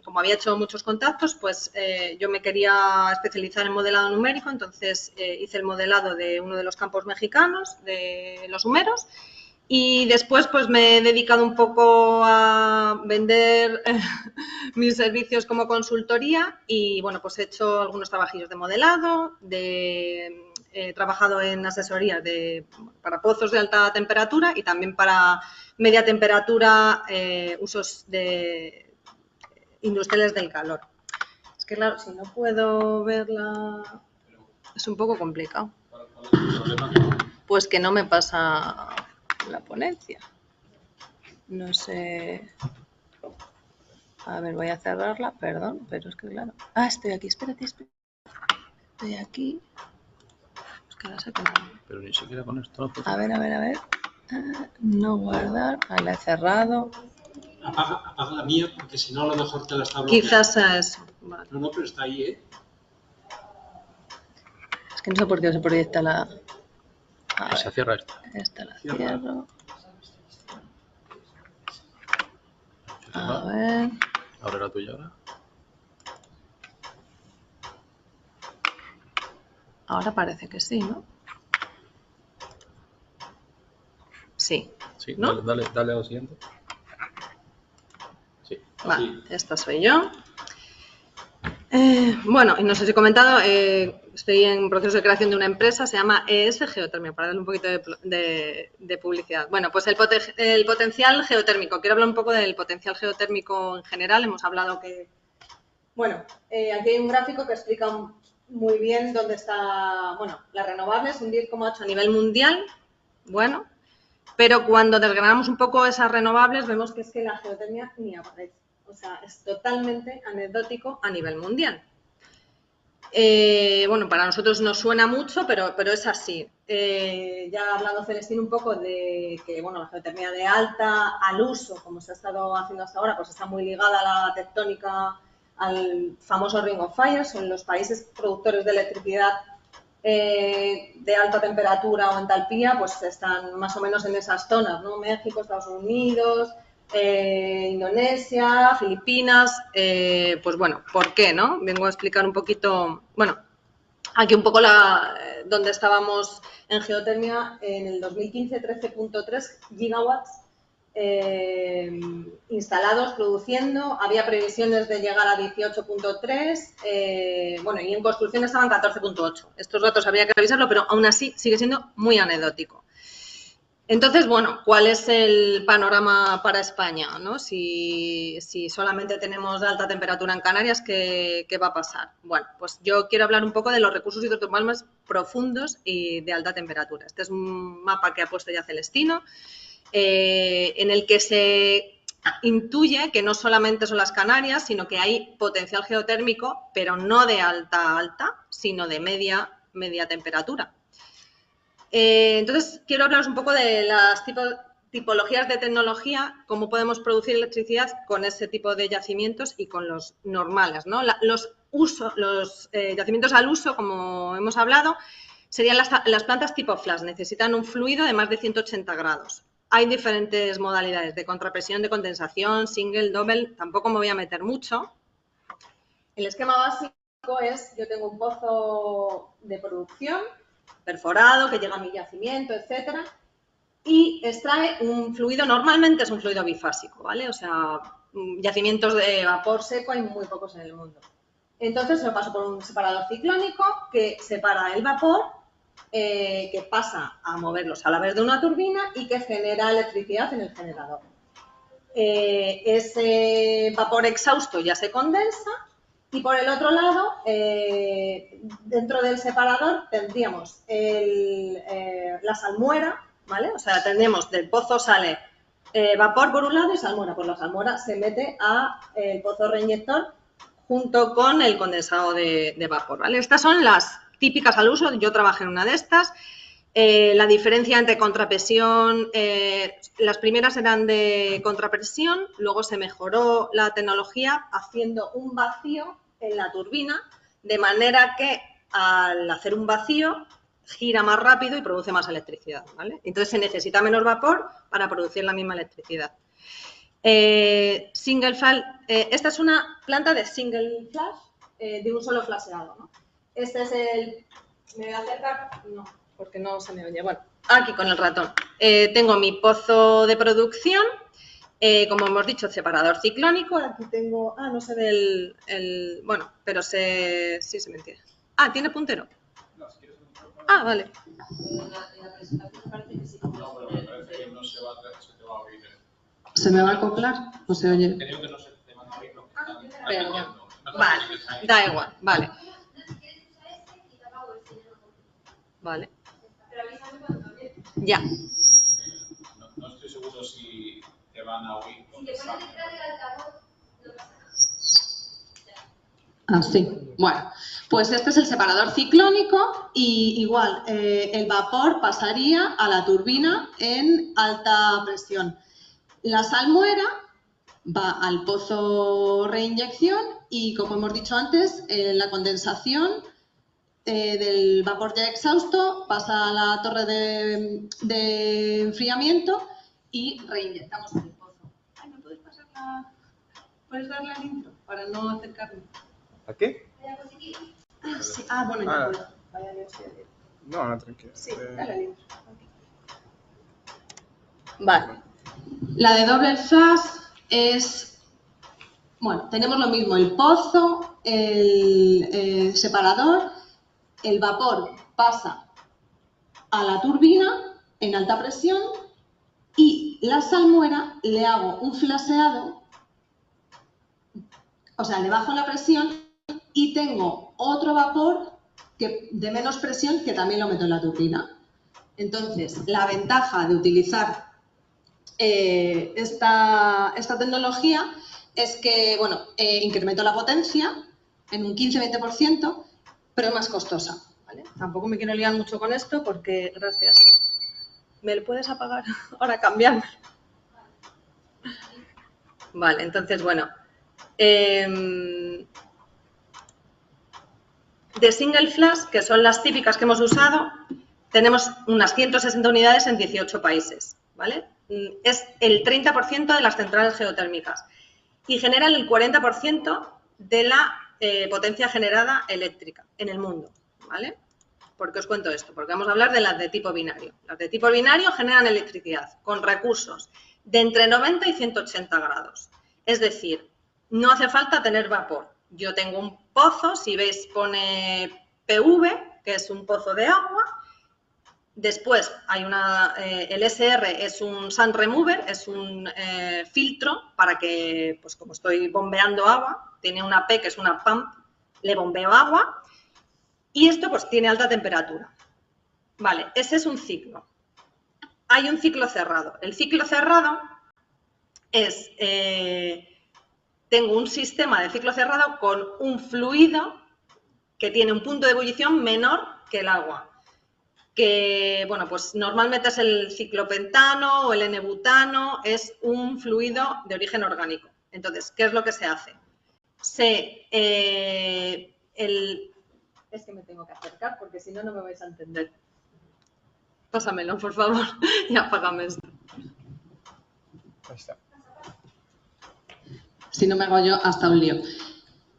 Speaker 5: Como había hecho muchos contactos, pues yo me quería especializar en modelado numérico, entonces hice el modelado de uno de los campos mexicanos, de los humeros, y después pues me he dedicado un poco a vender mis servicios como consultoría y bueno, pues he hecho algunos trabajillos de modelado, he trabajado en asesorías para pozos de alta temperatura y también para media temperatura, usos industriales del calor. Es que claro, si no puedo verla, es un poco complicado. Pues que no me pasa la ponencia. No sé. A ver, voy a cerrarla, perdón, pero es que claro. Estoy aquí, espérate. De aquí. Es que ahora se ha quedado.
Speaker 4: Pero ni siquiera con esto.
Speaker 5: A ver. No guardar. Ahí la he cerrado.
Speaker 2: Apaga la mía porque si no a lo mejor te la está bloqueando.
Speaker 5: Quizás sea eso. Vale.
Speaker 2: No, pero está ahí, ¿eh?
Speaker 5: Es que no sé por qué se proyecta la... A
Speaker 4: Se
Speaker 5: ver,
Speaker 4: cierra esta.
Speaker 5: esta la cierro. A ver...
Speaker 4: Abre la tuya ahora.
Speaker 5: Ahora parece que sí, ¿no? Sí.
Speaker 4: Sí,
Speaker 5: ¿no?
Speaker 4: dale a lo siguiente. Sí.
Speaker 5: Vale, esta soy yo. Bueno, y no sé si he comentado, estoy en proceso de creación de una empresa, se llama ES Geotermia, para darle un poquito de publicidad. Bueno, pues el potencial geotérmico. Quiero hablar un poco del potencial geotérmico en general. Hemos hablado que... Bueno, aquí hay un gráfico que explica muy bien dónde está, bueno, las renovables, un 10,8 a nivel mundial, bueno, pero cuando desgranamos un poco esas renovables vemos que es que la geotermia ni aparece. O sea, es totalmente anecdótico a nivel mundial. Bueno, para nosotros nos suena mucho, pero es así. Ya ha hablado Celestino un poco de que, bueno, la geotermia de alta al uso, como se ha estado haciendo hasta ahora, pues está muy ligada a la tectónica, al famoso Ring of Fire. Son los países productores de electricidad de alta temperatura o entalpía, pues están más o menos en esas zonas, ¿no? México, Estados Unidos, Indonesia, Filipinas, pues bueno, ¿por qué, no? Vengo a explicar un poquito, bueno, aquí un poco donde estábamos en geotermia en el 2015, 13.3 gigawatts instalados, produciendo, había previsiones de llegar a 18.3, bueno, y en construcción estaban 14.8. Estos datos habría que revisarlo, pero aún así sigue siendo muy anecdótico. Entonces, bueno, ¿cuál es el panorama para España, ¿no? Si solamente tenemos alta temperatura en Canarias, ¿qué va a pasar? Bueno, pues yo quiero hablar un poco de los recursos hidrotermales más profundos y de alta temperatura. Este es un mapa que ha puesto ya Celestino, en el que se intuye que no solamente son las Canarias, sino que hay potencial geotérmico, pero no de alta, sino de media temperatura. Entonces, quiero hablaros un poco de las tipologías de tecnología, cómo podemos producir electricidad con ese tipo de yacimientos y con los normales, ¿no? Los yacimientos al uso, como hemos hablado, serían las plantas tipo flash, necesitan un fluido de más de 180 grados. Hay diferentes modalidades de contrapresión, de condensación, single, double, tampoco me voy a meter mucho. El esquema básico es, yo tengo un pozo de producción perforado que llega a mi yacimiento, etcétera, y extrae un fluido, normalmente es un fluido bifásico, ¿vale? O sea, yacimientos de vapor seco hay muy pocos en el mundo. Entonces lo paso por un separador ciclónico que separa el vapor, que pasa a moverlos a la vez de una turbina y que genera electricidad en el generador. Ese vapor exhausto ya se condensa y por el otro lado, dentro del separador tendríamos la salmuera, ¿vale? O sea, tendríamos del pozo sale vapor por un lado y salmuera. Pues la salmuera se mete al pozo reinyector junto con el condensado de vapor, ¿vale? Estas son las típicas al uso. Yo trabajé en una de estas. La diferencia entre contrapresión, las primeras eran de contrapresión, luego se mejoró la tecnología haciendo un vacío en la turbina, de manera que al hacer un vacío gira más rápido y produce más electricidad, ¿vale? Entonces se necesita menos vapor para producir la misma electricidad. Single flash, esta es una planta de single flash, de un solo flasheado, ¿no? Este es el... ¿Me voy a acercar? No, porque no se me oye. Bueno, aquí con el ratón. Tengo mi pozo de producción, como hemos dicho, separador ciclónico. Aquí tengo... Ah, no se ve bueno, pero sí se me entiende. Ah, ¿tiene puntero? Ah, vale. ¿Se me va a acoplar o se oye?
Speaker 1: Creo que no se te van a oír.
Speaker 5: Vale, da igual, vale. Vale. Ya.
Speaker 1: No estoy seguro si te van a oír.
Speaker 5: Ah, sí. Bueno, Pues este es el separador ciclónico y igual el vapor pasaría a la turbina en alta presión. La salmuera va al pozo reinyección y, como hemos dicho antes, la condensación del vapor ya exhausto pasa a la torre de enfriamiento y reinyectamos en el pozo. Ay, ¿me puedes pasar ¿Puedes darle al intro para no acercarme?
Speaker 7: ¿A qué?
Speaker 5: Ah, sí. Bueno, ya puedo. Vaya, yo estoy aquí.
Speaker 7: No, tranquilo.
Speaker 5: Sí, dale al intro. Vale. La de doble flash es, bueno, tenemos lo mismo, el pozo, el separador, el vapor pasa a la turbina en alta presión y la salmuera le hago un flasheado, o sea, le bajo la presión y tengo otro vapor de menos presión que también lo meto en la turbina. Entonces, la ventaja de utilizar esta tecnología es que, bueno, incremento la potencia en un 15-20%, pero es más costosa, ¿vale? Tampoco me quiero liar mucho con esto porque, gracias. ¿Me lo puedes apagar? Ahora cambiarme. Vale, entonces, bueno. De single flash, que son las típicas que hemos usado, tenemos unas 160 unidades en 18 países, ¿vale? Es el 30% de las centrales geotérmicas y generan el 40% de la potencia generada eléctrica en el mundo, ¿vale? ¿Por qué os cuento esto? Porque vamos a hablar de las de tipo binario. Las de tipo binario generan electricidad con recursos de entre 90 y 180 grados. Es decir, no hace falta tener vapor. Yo tengo un pozo, si veis pone PV, que es un pozo de agua. Después hay el SR es un sand remover, es un filtro para que, pues como estoy bombeando agua, tiene una P que es una pump, le bombeo agua y esto pues tiene alta temperatura. Vale, ese es un ciclo. Hay un ciclo cerrado. El ciclo cerrado es, tengo un sistema de ciclo cerrado con un fluido que tiene un punto de ebullición menor que el agua. Que, bueno, pues normalmente es el ciclopentano o el N-butano, es un fluido de origen orgánico. Entonces, ¿qué es lo que se hace? Es que me tengo que acercar porque si no, no me vais a entender. Pásamelo, por favor, y apágame esto.
Speaker 7: Ahí está.
Speaker 5: Si no me hago yo hasta un lío.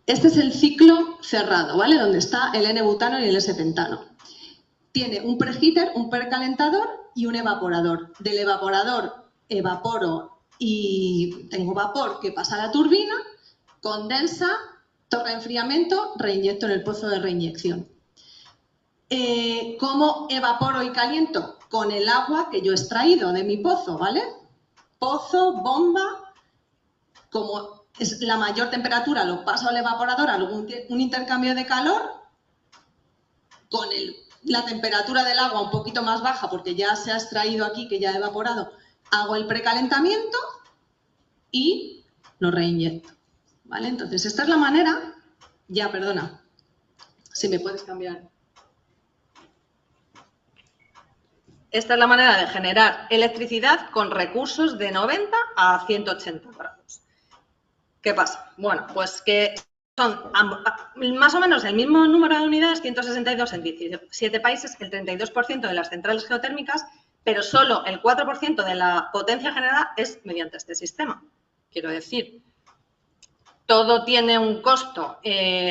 Speaker 5: Este es el ciclo cerrado, ¿vale? Donde está el N-butano y el S-pentano. Tiene un preheater, un precalentador y un evaporador. Del evaporador evaporo y tengo vapor que pasa a la turbina, condensa, torre de enfriamiento, reinyecto en el pozo de reinyección. ¿Cómo evaporo y caliento? Con el agua que yo he extraído de mi pozo, ¿vale? Pozo, bomba, como es la mayor temperatura, lo paso al evaporador, hago un intercambio de calor con la temperatura del agua un poquito más baja porque ya se ha extraído aquí, que ya he evaporado, hago el precalentamiento y lo reinyecto, ¿vale? Entonces, esta es la manera, ya, perdona, si me puedes cambiar. Esta es la manera de generar electricidad con recursos de 90 a 180 grados. ¿Qué pasa? Bueno, pues que son más o menos el mismo número de unidades, 162 en 17 países, el 32% de las centrales geotérmicas, pero solo el 4% de la potencia generada es mediante este sistema. Quiero decir, todo tiene un costo.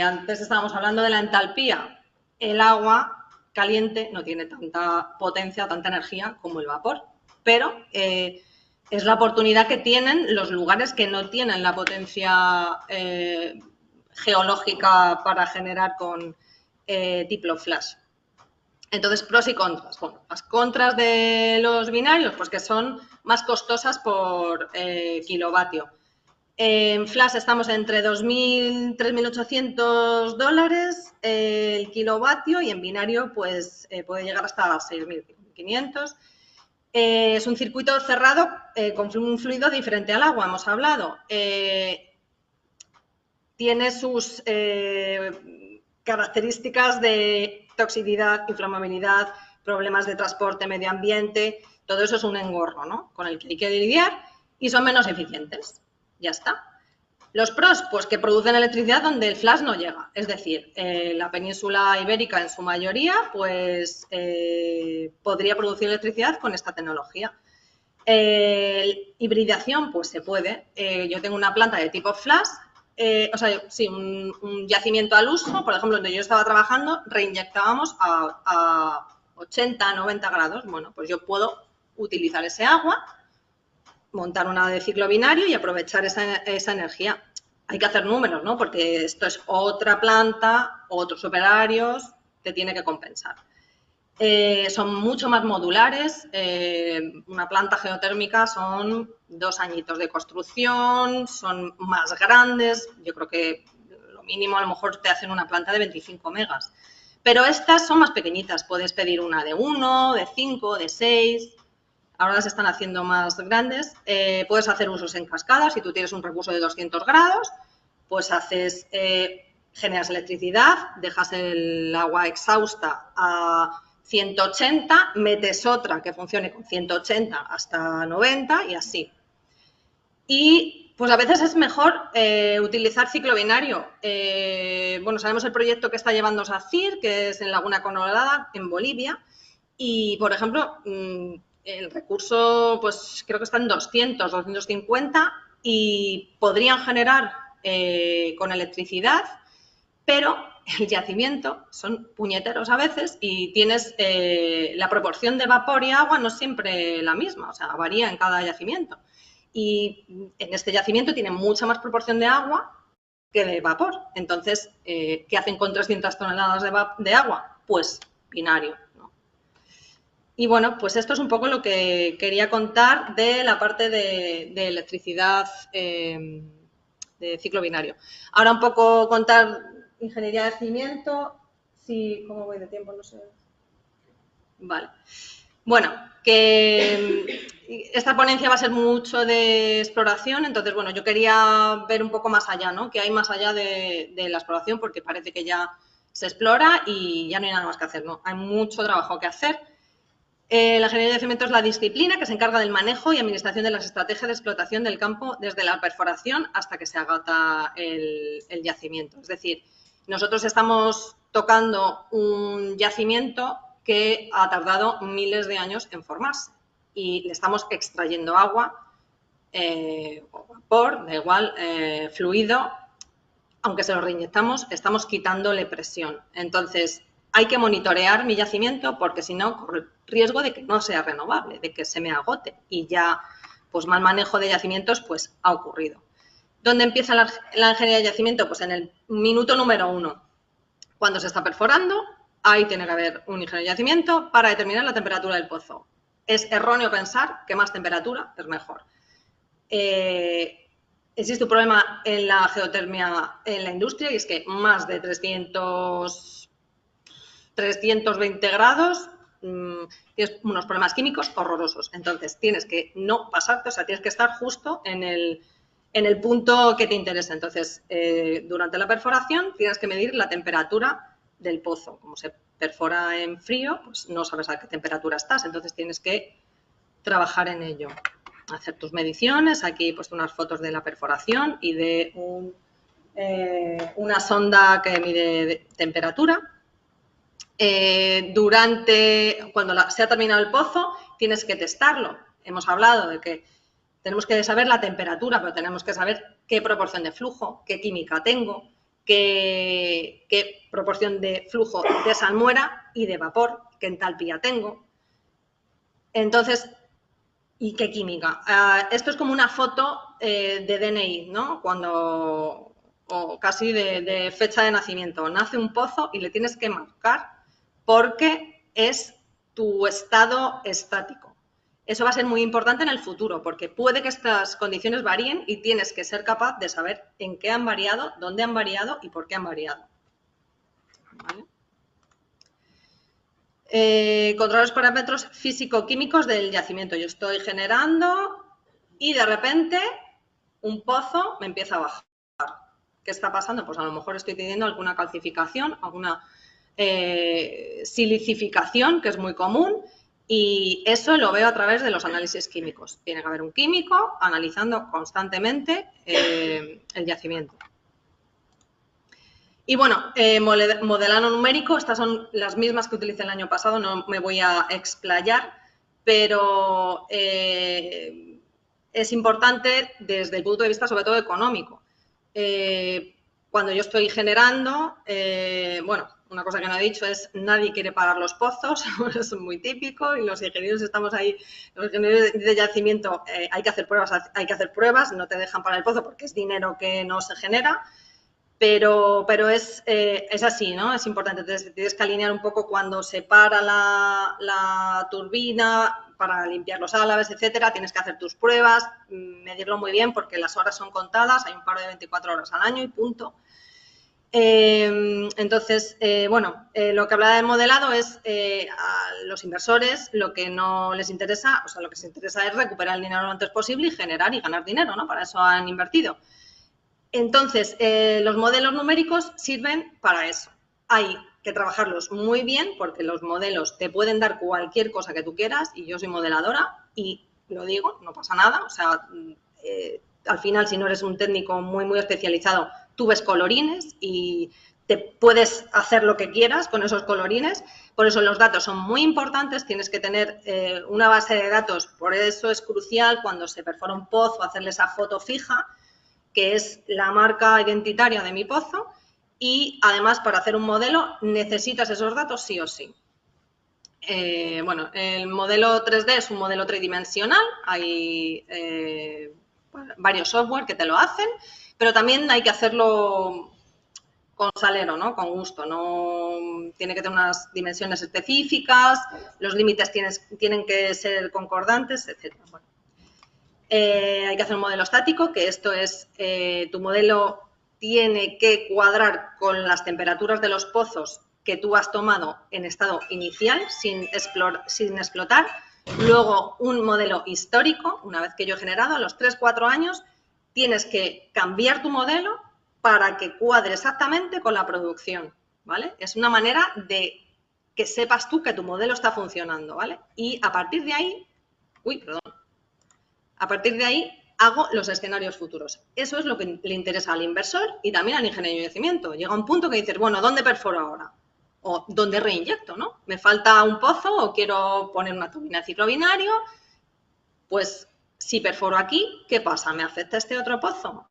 Speaker 5: Antes estábamos hablando de la entalpía. El agua caliente no tiene tanta potencia, tanta energía como el vapor, pero es la oportunidad que tienen los lugares que no tienen la potencia geológica para generar con tipo flash. Entonces, pros y contras. Bueno, las contras de los binarios, pues que son más costosas por kilovatio. En flash estamos entre 2.000 y 3.800 dólares el kilovatio y en binario pues puede llegar hasta 6.500. Es un circuito cerrado con un fluido diferente al agua, hemos hablado. Tiene sus características de toxicidad, inflamabilidad, problemas de transporte, medio ambiente, todo eso es un engorro, ¿no?, con el que hay que lidiar y son menos eficientes. Ya está. Los pros, pues que producen electricidad donde el flash no llega. Es decir, la península ibérica en su mayoría, pues podría producir electricidad con esta tecnología. Hibridación, pues se puede. Yo tengo una planta de tipo flash, un yacimiento al uso, por ejemplo, donde yo estaba trabajando, reinyectábamos a 80, 90 grados. Bueno, pues yo puedo utilizar ese agua, montar una de ciclo binario y aprovechar esa energía. Hay que hacer números, ¿no?, porque esto es otra planta, otros operarios, te tiene que compensar. Son mucho más modulares. Una planta geotérmica son 2 añitos de construcción, son más grandes. Yo creo que lo mínimo a lo mejor te hacen una planta de 25 megas. Pero estas son más pequeñitas. Puedes pedir una de 1, de 5, de 6. Ahora las están haciendo más grandes. Puedes hacer usos en cascada. Si tú tienes un recurso de 200 grados, pues generas electricidad, dejas el agua exhausta a 180, metes otra que funcione con 180 hasta 90 y así. Y pues a veces es mejor utilizar ciclo binario. Bueno, sabemos el proyecto que está llevando SACIR, que es en Laguna Colorada, en Bolivia, y por ejemplo, el recurso pues creo que está en 200, 250 y podrían generar con electricidad, pero el yacimiento son puñeteros a veces y tienes la proporción de vapor y agua no es siempre la misma, o sea, varía en cada yacimiento. Y en este yacimiento tiene mucha más proporción de agua que de vapor. Entonces, ¿qué hacen con 300 toneladas de agua? Pues binario, ¿no? Y bueno, pues esto es un poco lo que quería contar de la parte de electricidad de ciclo binario. Ahora un poco contar ingeniería de yacimiento. ¿Cómo voy de tiempo? No sé. Vale. Bueno, que esta ponencia va a ser mucho de exploración, entonces, bueno, yo quería ver un poco más allá, ¿no?, qué hay más allá de la exploración, porque parece que ya se explora y ya no hay nada más que hacer, ¿no? Hay mucho trabajo que hacer. La ingeniería de yacimiento es la disciplina que se encarga del manejo y administración de las estrategias de explotación del campo desde la perforación hasta que se agota el yacimiento. Es decir, nosotros estamos tocando un yacimiento que ha tardado miles de años en formarse y le estamos extrayendo agua o vapor, da igual, fluido, aunque se lo reinyectamos, estamos quitándole presión. Entonces, hay que monitorear mi yacimiento porque si no, corre el riesgo de que no sea renovable, de que se me agote y ya, pues mal manejo de yacimientos, pues ha ocurrido. ¿Dónde empieza la ingeniería de yacimiento? Pues en el minuto número 1. Cuando se está perforando, ahí tiene que haber un ingeniero de yacimiento para determinar la temperatura del pozo. Es erróneo pensar que más temperatura es mejor. Existe un problema en la geotermia en la industria y es que más de 320 grados tienes unos problemas químicos horrorosos. Entonces, tienes que no pasarte, o sea, tienes que estar justo en el punto que te interesa. Entonces, durante la perforación tienes que medir la temperatura del pozo. Como se perfora en frío, pues no sabes a qué temperatura estás, entonces tienes que trabajar en ello. Hacer tus mediciones. Aquí he puesto unas fotos de la perforación y de una sonda que mide temperatura. Cuando se ha terminado el pozo, tienes que testarlo. Hemos hablado de que tenemos que saber la temperatura, pero tenemos que saber qué proporción de flujo, qué química tengo, qué proporción de flujo de salmuera y de vapor, qué entalpía tengo. Entonces, ¿y qué química? Esto es como una foto de DNI, ¿no? O casi de fecha de nacimiento. Nace un pozo y le tienes que marcar porque es tu estado estático. Eso va a ser muy importante en el futuro porque puede que estas condiciones varíen y tienes que ser capaz de saber en qué han variado, dónde han variado y por qué han variado. ¿Vale? Controlar los parámetros físico-químicos del yacimiento. Yo estoy generando y de repente un pozo me empieza a bajar. ¿Qué está pasando? Pues a lo mejor estoy teniendo alguna calcificación, alguna silicificación, que es muy común, y eso lo veo a través de los análisis químicos. Tiene que haber un químico analizando constantemente el yacimiento. Y bueno, modelado numérico, estas son las mismas que utilicé el año pasado, no me voy a explayar, pero es importante desde el punto de vista sobre todo económico. Cuando yo estoy generando, bueno, una cosa que no he dicho es nadie quiere pagar los pozos, es muy típico, y los ingenieros estamos ahí, los ingenieros de yacimiento hay que hacer pruebas, no te dejan pagar el pozo porque es dinero que no se genera. Pero es así, ¿no? Es importante. Entonces, tienes que alinear un poco cuando se para la turbina para limpiar los álabes, etcétera. Tienes que hacer tus pruebas, medirlo muy bien porque las horas son contadas. Hay un paro de 24 horas al año y punto. Entonces, bueno, lo que hablaba de modelado es a los inversores lo que no les interesa, o sea, lo que les interesa es recuperar el dinero lo antes posible y generar y ganar dinero, ¿no? Para eso han invertido. Entonces, los modelos numéricos sirven para eso. Hay que trabajarlos muy bien porque los modelos te pueden dar cualquier cosa que tú quieras y yo soy modeladora y lo digo, no pasa nada. O sea, al final, si no eres un técnico muy especializado, tú ves colorines y te puedes hacer lo que quieras con esos colorines. Por eso los datos son muy importantes, tienes que tener una base de datos. Por eso es crucial cuando se perfora un pozo hacerle esa foto fija, que es la marca identitaria de mi pozo, y además para hacer un modelo necesitas esos datos sí o sí. Bueno, el modelo 3D es un modelo tridimensional, hay varios software que te lo hacen, pero también hay que hacerlo con salero, ¿no? Con gusto, no tiene que tener unas dimensiones específicas, los límites tienen que ser concordantes, etcétera. Bueno. Hay que hacer un modelo estático, que esto es, tu modelo tiene que cuadrar con las temperaturas de los pozos que tú has tomado en estado inicial, sin explotar. Luego, un modelo histórico, una vez que yo he generado, a los 3-4 años, tienes que cambiar tu modelo para que cuadre exactamente con la producción, ¿vale? Es una manera de que sepas tú que tu modelo está funcionando, ¿vale? Y a partir de ahí, a partir de ahí hago los escenarios futuros. Eso es lo que le interesa al inversor y también al ingeniero de yacimiento. Llega un punto que dices, bueno, ¿dónde perforo ahora? O ¿dónde reinyecto? ¿No? ¿Me falta un pozo o quiero poner una turbina de ciclo binario? Pues si perforo aquí, ¿qué pasa? ¿Me afecta este otro pozo?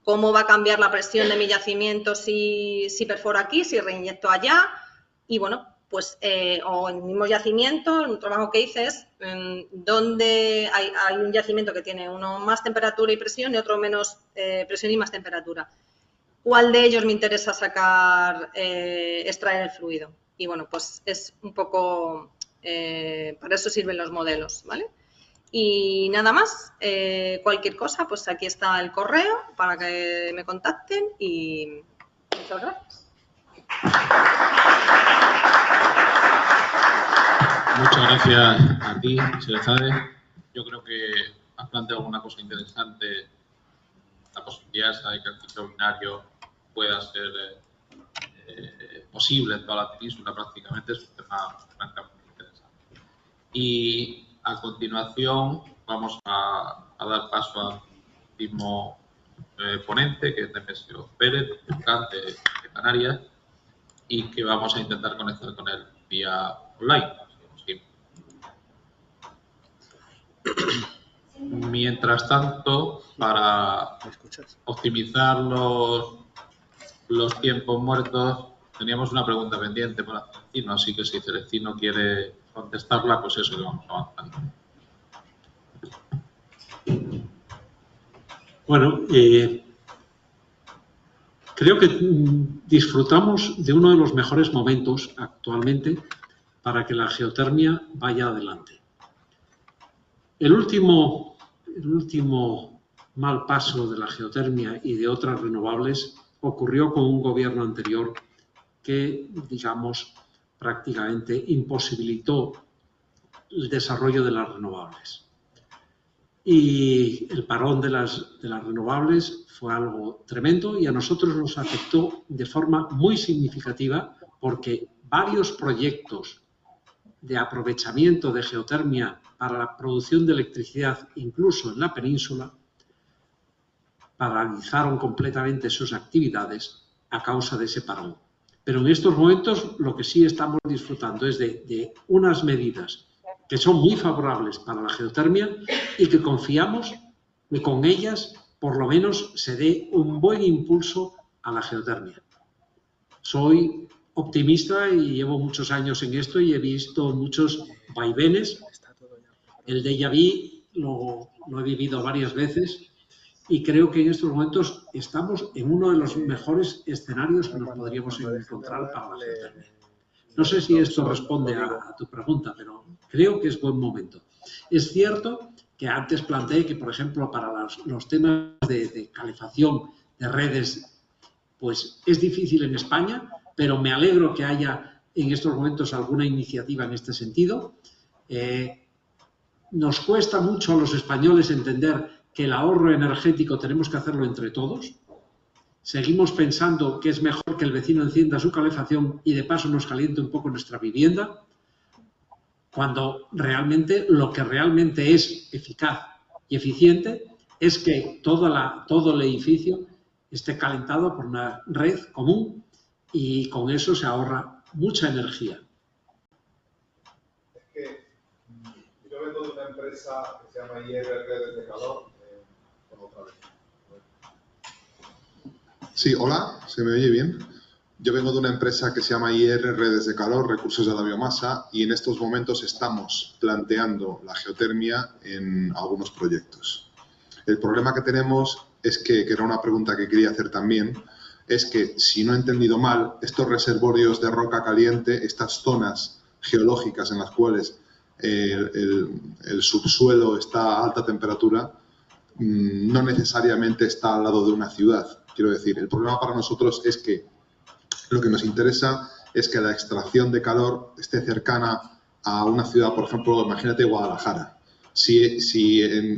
Speaker 5: ¿Cómo va a cambiar la presión de mi yacimiento si perforo aquí, si reinyecto allá? Y bueno, pues, o en el mismo yacimiento, un trabajo que hice es donde hay un yacimiento que tiene uno más temperatura y presión y otro menos presión y más temperatura. ¿Cuál de ellos me interesa sacar, extraer el fluido? Y bueno, pues es un poco, para eso sirven los modelos, ¿vale? Y nada más, cualquier cosa, pues aquí está el correo para que me contacten y muchas gracias.
Speaker 1: Muchas gracias a ti, Serezade. Yo creo que has planteado una cosa interesante, la posibilidad esa de que el ciclo binario pueda ser posible en toda la península prácticamente, es un tema francamente interesante. Y a continuación vamos a dar paso al último ponente, que es Nemesio Pérez, de Canarias, y que vamos a intentar conectar con él vía online. Mientras tanto, para optimizar los tiempos muertos, teníamos una pregunta pendiente para Celestino, así que si Celestino quiere contestarla, pues eso le vamos avanzando.
Speaker 2: Bueno, creo que disfrutamos de uno de los mejores momentos actualmente para que la geotermia vaya adelante. El último mal paso de la geotermia y de otras renovables ocurrió con un gobierno anterior que, digamos, prácticamente imposibilitó el desarrollo de las renovables. y el parón de las renovables fue algo tremendo y a nosotros nos afectó de forma muy significativa porque varios proyectos de aprovechamiento de geotermia para la producción de electricidad, incluso en la península, paralizaron completamente sus actividades a causa de ese parón. Pero en estos momentos lo que sí estamos disfrutando es de unas medidas que son muy favorables para la geotermia y que confiamos que con ellas por lo menos se dé un buen impulso a la geotermia. Soy optimista y llevo muchos años en esto y he visto muchos vaivenes. El déjà vu lo he vivido varias veces y creo que en estos momentos estamos en uno de los mejores escenarios que nos podríamos encontrar para la geotermia. No sé si esto responde a tu pregunta, pero creo que es buen momento. Es cierto que antes planteé que, por ejemplo, para los temas de calefacción de redes, pues es difícil en España, pero me alegro que haya en estos momentos alguna iniciativa en este sentido. Nos cuesta mucho a los españoles entender que el ahorro energético tenemos que hacerlo entre todos. Seguimos pensando que es mejor que el vecino encienda su calefacción y de paso nos caliente un poco nuestra vivienda, cuando realmente lo que realmente es eficaz y eficiente es que todo el edificio esté calentado por una red común y con eso se ahorra mucha energía.
Speaker 8: Es que yo vengo de una empresa que se llama IR Redes de Calor, con otra vez.
Speaker 3: Sí, hola, ¿se me oye bien? Yo vengo de una empresa que se llama IR Redes de Calor, Recursos de la Biomasa, y en estos momentos estamos planteando la geotermia en algunos proyectos. El problema que tenemos es que era una pregunta que quería hacer también, es que, si no he entendido mal, estos reservorios de roca caliente, estas zonas geológicas en las cuales el subsuelo está a alta temperatura, no necesariamente está al lado de una ciudad. Quiero decir, el problema para nosotros es que lo que nos interesa es que la extracción de calor esté cercana a una ciudad, por ejemplo, imagínate Guadalajara. Que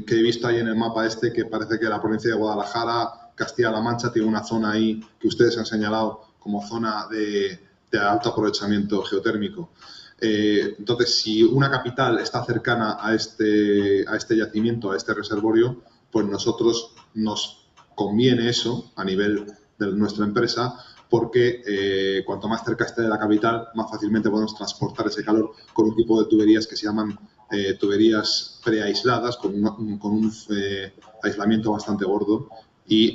Speaker 3: he visto ahí en el mapa que parece que la provincia de Guadalajara, Castilla-La Mancha, tiene una zona ahí que ustedes han señalado como zona de alto aprovechamiento geotérmico. Entonces, si una capital está cercana a este yacimiento, a este reservorio, pues nosotros nos conviene eso a nivel de nuestra empresa, porque cuanto más cerca esté de la capital, más fácilmente podemos transportar ese calor con un tipo de tuberías que se llaman tuberías preaisladas, con un aislamiento bastante gordo y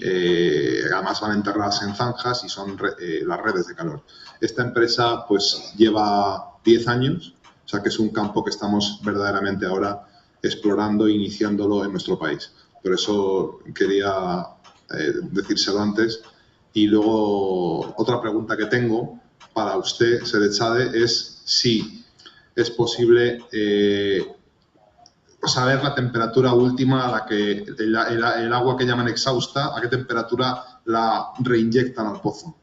Speaker 3: además van enterradas en zanjas y son las redes de calor. Esta empresa pues lleva 10 años, o sea que es un campo que estamos verdaderamente ahora explorando e iniciándolo en nuestro país. Por eso quería decírselo antes. Y luego, otra pregunta que tengo para usted, Serechade, es si es posible saber la temperatura última a la que el agua que llaman exhausta, a qué temperatura la reinyectan al pozo.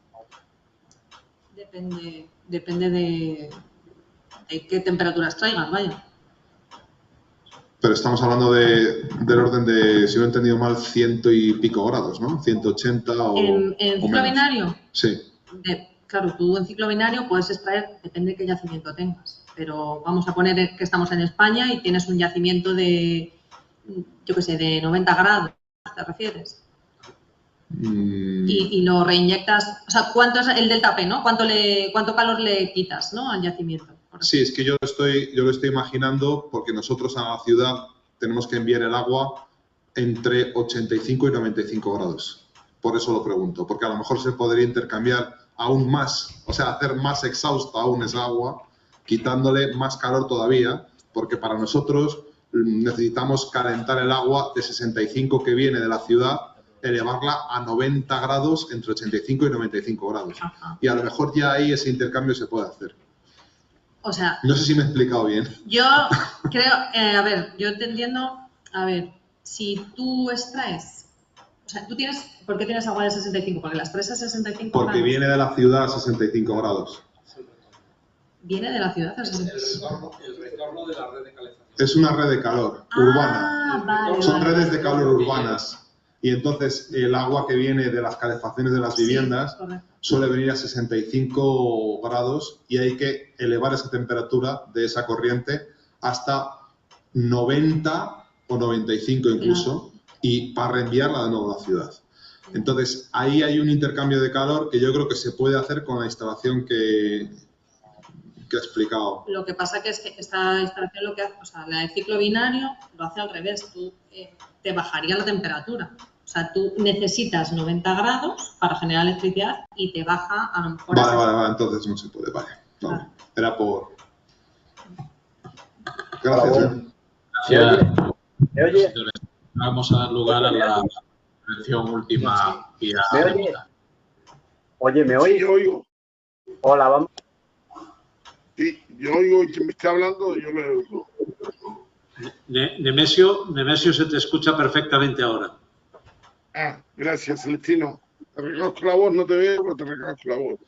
Speaker 5: Depende de qué temperaturas traigan, vaya.
Speaker 3: Pero estamos hablando del orden de, si no he entendido mal, 100 y pico grados, ¿no? 180 o
Speaker 5: ¿En ciclo binario?
Speaker 3: Sí.
Speaker 5: Claro, tú en ciclo binario puedes extraer, depende de qué yacimiento tengas. Pero vamos a poner que estamos en España y tienes un yacimiento de, yo qué sé, de 90 grados, ¿te refieres? Y lo reinyectas, o sea, ¿cuánto es el delta P, ¿no? ¿Cuánto calor le quitas, ¿no?, al yacimiento?
Speaker 3: Sí, es que yo lo estoy imaginando porque nosotros a la ciudad tenemos que enviar el agua entre 85 y 95 grados. Por eso lo pregunto, porque a lo mejor se podría intercambiar aún más, o sea, hacer más exhausta aún esa agua, quitándole más calor todavía, porque para nosotros necesitamos calentar el agua de 65 que viene de la ciudad, elevarla a 90 grados, entre 85 y 95 grados. Ajá. Y a lo mejor ya ahí ese intercambio se puede hacer.
Speaker 5: O sea,
Speaker 3: no sé si me he explicado bien.
Speaker 5: Yo creo, yo te entiendo, si tú extraes, o sea, tú tienes, ¿por qué tienes agua de 65? Porque las presas 65
Speaker 3: Porque
Speaker 5: grados.
Speaker 3: viene de la ciudad a 65 grados.
Speaker 5: ¿Viene de la ciudad a 65
Speaker 2: grados? El retorno de la red de calefacción.
Speaker 3: Es una red de calor urbana.
Speaker 5: Vale,
Speaker 3: Son
Speaker 5: vale,
Speaker 3: redes
Speaker 5: vale.
Speaker 3: de calor urbanas. Y entonces el agua que viene de las calefacciones de las viviendas suele venir a 65 grados y hay que elevar esa temperatura de esa corriente hasta 90 o 95 incluso, y para reenviarla de nuevo a la ciudad. Entonces, ahí hay un intercambio de calor que yo creo que se puede hacer con la instalación que he explicado.
Speaker 5: Lo que pasa que es que esta instalación lo que hace, o sea, la de ciclo binario lo hace al revés, tú te bajaría la temperatura. O sea, tú necesitas 90 grados para generar electricidad y te baja a lo mejor...
Speaker 3: Vale, entonces no se puede, vale.
Speaker 5: Claro.
Speaker 3: Era por... Gracias.
Speaker 1: ¿Me oye? Vamos a dar lugar a la intervención última vía remota.
Speaker 9: Oye, ¿me oye?
Speaker 10: Sí, yo oigo.
Speaker 9: Hola, vamos.
Speaker 10: Sí, yo oigo y quien me está hablando, yo le oigo.
Speaker 2: Nemesio, se te escucha perfectamente ahora.
Speaker 10: Ah, gracias, Celestino. Te reconozco la voz, no te veo, pero te reconozco la voz.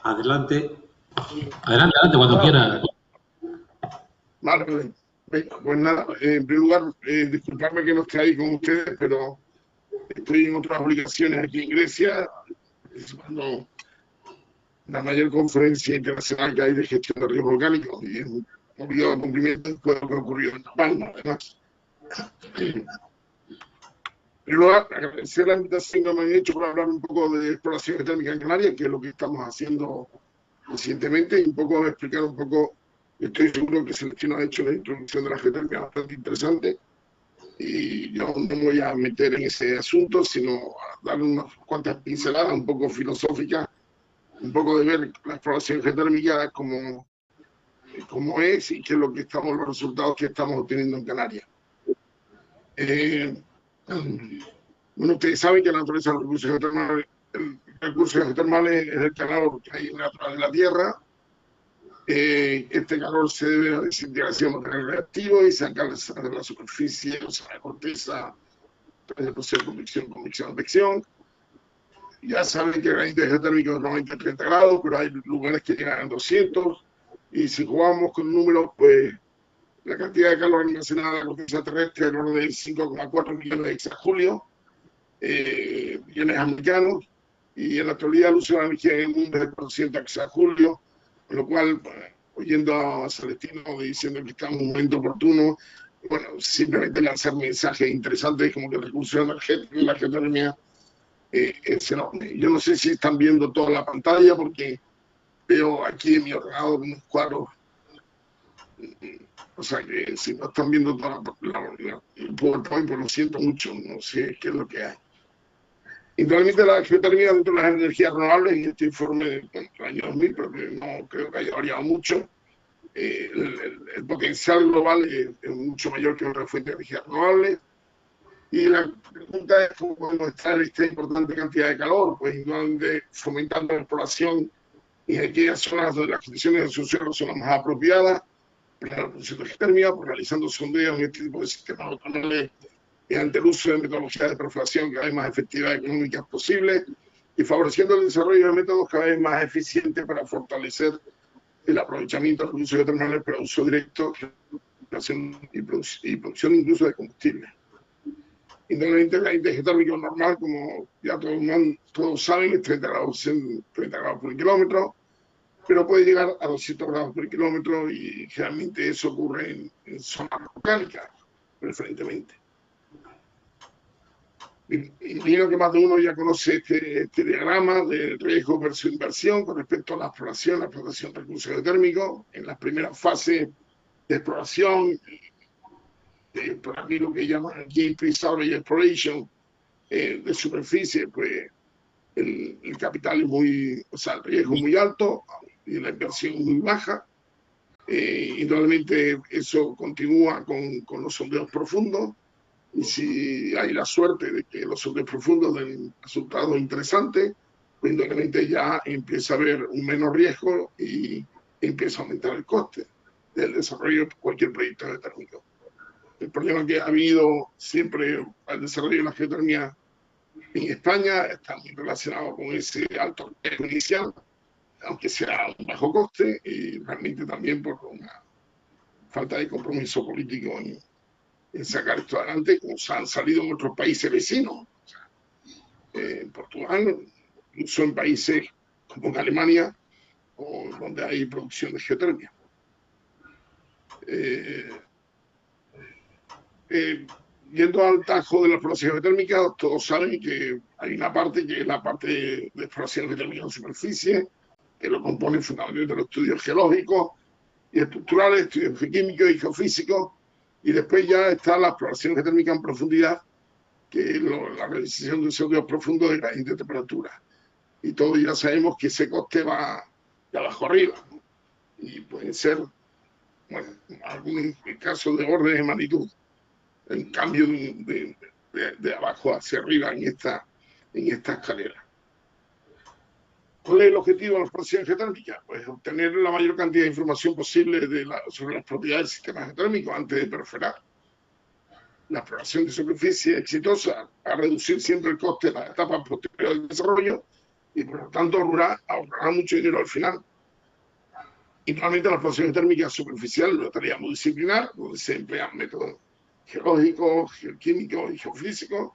Speaker 2: Adelante.
Speaker 1: Adelante, cuando quiera.
Speaker 10: Vale, venga, pues nada, en primer lugar, disculpadme que no esté ahí con ustedes, pero estoy en otras obligaciones aquí en Grecia, participando en la mayor conferencia internacional que hay de gestión de riesgos volcánicos y es un obligado de cumplimiento después de lo que ocurrió en La Palma, además. En primer lugar, agradecer la invitación que me han hecho para hablar un poco de exploración geotérmica en Canarias, que es lo que estamos haciendo recientemente, y un poco explicar un poco. Estoy seguro que Celestino ha hecho una introducción de la geotérmica bastante interesante y yo no me voy a meter en ese asunto, sino a dar unas cuantas pinceladas un poco filosóficas, un poco de ver la exploración geotérmica como es y qué es lo que los resultados que estamos obteniendo en Canarias. Bueno, ustedes saben que la naturaleza de los recursos geotermales es el calor que hay natural de la Tierra. Este calor se debe a la desintegración de material reactivo y sacar de la superficie, o sea, la corteza, el proceso de convección, advección. Ya saben que el gradiente geotérmico es normalmente 30 grados, pero hay lugares que llegan a 200. Y si jugamos con números, pues la cantidad de calor almacenada en la corteza terrestre es del orden de 5,4 millones de exajulios, millones americanos, y en la actualidad el uso de la energía en el mundo es de 400 exajulios. Con lo cual, oyendo a Celestino diciendo que estamos en un momento oportuno, bueno, simplemente lanzar mensajes interesantes como que el recurso energético y la geotermia es enorme. Yo no sé si están viendo toda la pantalla porque veo aquí en mi ordenador unos cuadros. O sea que si no están viendo toda el PowerPoint, pues lo siento mucho, no sé qué es lo que hay. Indudablemente la geotermia dentro de las energías renovables, en este informe del año 2000, pero que no creo que haya variado mucho, el potencial global es mucho mayor que otras fuentes de energía renovables. Y la pregunta es cómo podemos extraer esta importante cantidad de calor, pues indudablemente fomentando la exploración y en aquellas zonas donde las condiciones de su suelo son las más apropiadas para la producción de geotermia, pues realizando sondeos en este tipo de sistemas autonómicos ante el uso de metodologías de perforación cada vez más efectivas y económicas posibles y favoreciendo el desarrollo de métodos cada vez más eficientes para fortalecer el aprovechamiento de recursos geotermales para uso directo y producción incluso de combustible. Indudablemente la índice geotérmico normal, como ya todos saben, es 30 grados por kilómetro, pero puede llegar a 200 grados por kilómetro y generalmente eso ocurre en zonas volcánicas, preferentemente. Imagino que más de uno ya conoce este diagrama de riesgo versus inversión con respecto a la exploración, la explotación de recursos geotérmicos. En las primeras fases de exploración, por aquí lo que llaman aquí pre-survey exploration, de superficie, pues el capital es el riesgo es muy alto y la inversión muy baja. Indudablemente eso continúa con los sondeos profundos. Y si hay la suerte de que los sondeos profundos den resultados interesantes, pues indudablemente ya empieza a haber un menor riesgo y empieza a aumentar el coste del desarrollo de cualquier proyecto geotérmico. El problema que ha habido siempre al desarrollo de la geotermia en España está muy relacionado con ese alto riesgo inicial aunque sea un bajo coste, y realmente también por una falta de compromiso político en sacar esto adelante, como se han salido en otros países vecinos. O sea, en Portugal, incluso en países como en Alemania, o donde hay producción de geotermia. Yendo al tajo de la exploración geotérmica, todos saben que hay una parte que es la parte de exploración geotérmica en superficie, que lo componen fundamentalmente los estudios geológicos y estructurales, estudios geoquímicos y geofísicos, y después ya está la exploración geotérmica en profundidad, que es la realización de estudios profundos de gradiente de temperatura. Y todos ya sabemos que ese coste va de abajo arriba, ¿no? Y pueden ser, bueno, en algún caso de orden de magnitud, en cambio de abajo hacia arriba en esta escalera. ¿Cuál es el objetivo de la exploración geotérmica? Pues obtener la mayor cantidad de información posible sobre las propiedades del sistema geotérmico antes de perforar. La exploración de superficie exitosa va a reducir siempre el coste de las etapas posteriores del desarrollo y por lo tanto ahorrará mucho dinero al final. Y normalmente la exploración geotérmica superficial es una tarea multidisciplinar, donde se emplean métodos geológicos, geoquímicos y geofísicos.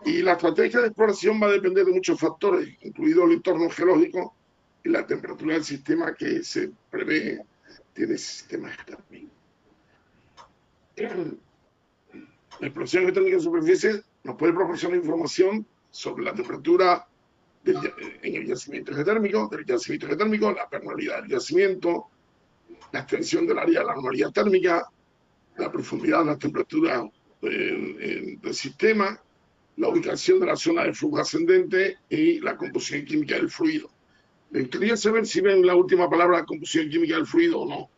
Speaker 10: Y la estrategia de exploración va a depender de muchos factores, incluido el entorno geológico y la temperatura del sistema que se prevé tiene ese sistema geotérmico. La exploración geotérmica en superficie nos puede proporcionar información sobre la temperatura en el yacimiento geotérmico, la permeabilidad del yacimiento, la extensión del área de la anomalía térmica, la profundidad de las temperaturas del sistema, la ubicación de la zona de flujo ascendente y la composición química del fluido. Me gustaría saber si ven la última palabra, composición química del fluido o no.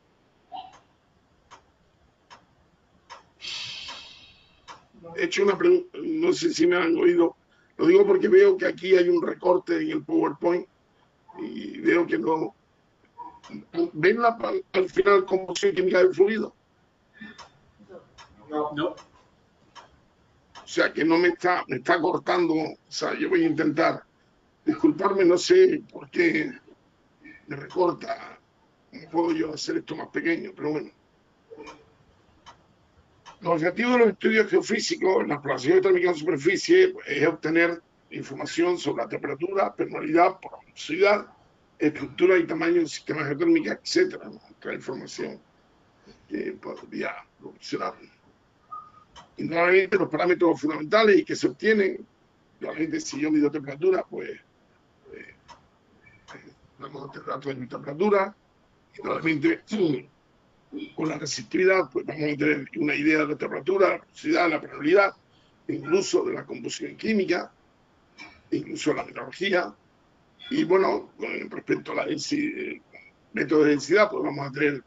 Speaker 10: He hecho una pregunta, no sé si me han oído. Lo digo porque veo que aquí hay un recorte en el PowerPoint y veo que no. ¿Ven al final composición química del fluido?
Speaker 2: No.
Speaker 10: O sea que no me está cortando. O sea, yo voy a intentar disculparme, no sé por qué me recorta. No puedo yo hacer esto más pequeño, pero bueno. Los objetivos de los estudios geofísicos en la exploración geotérmica en superficie pues, es obtener información sobre la temperatura, permeabilidad, porosidad, estructura y tamaño del sistema geotérmico, etcétera, ¿no? Otra información que podría proporcionar. Y normalmente los parámetros fundamentales y que se obtienen, normalmente si yo mido temperatura, pues vamos a tener datos de mi temperatura, y normalmente con la resistividad, pues vamos a tener una idea de la temperatura, la porosidad, la permeabilidad, incluso de la composición química, incluso la mineralogía. Y bueno, con respecto a la método de densidad, pues vamos a tener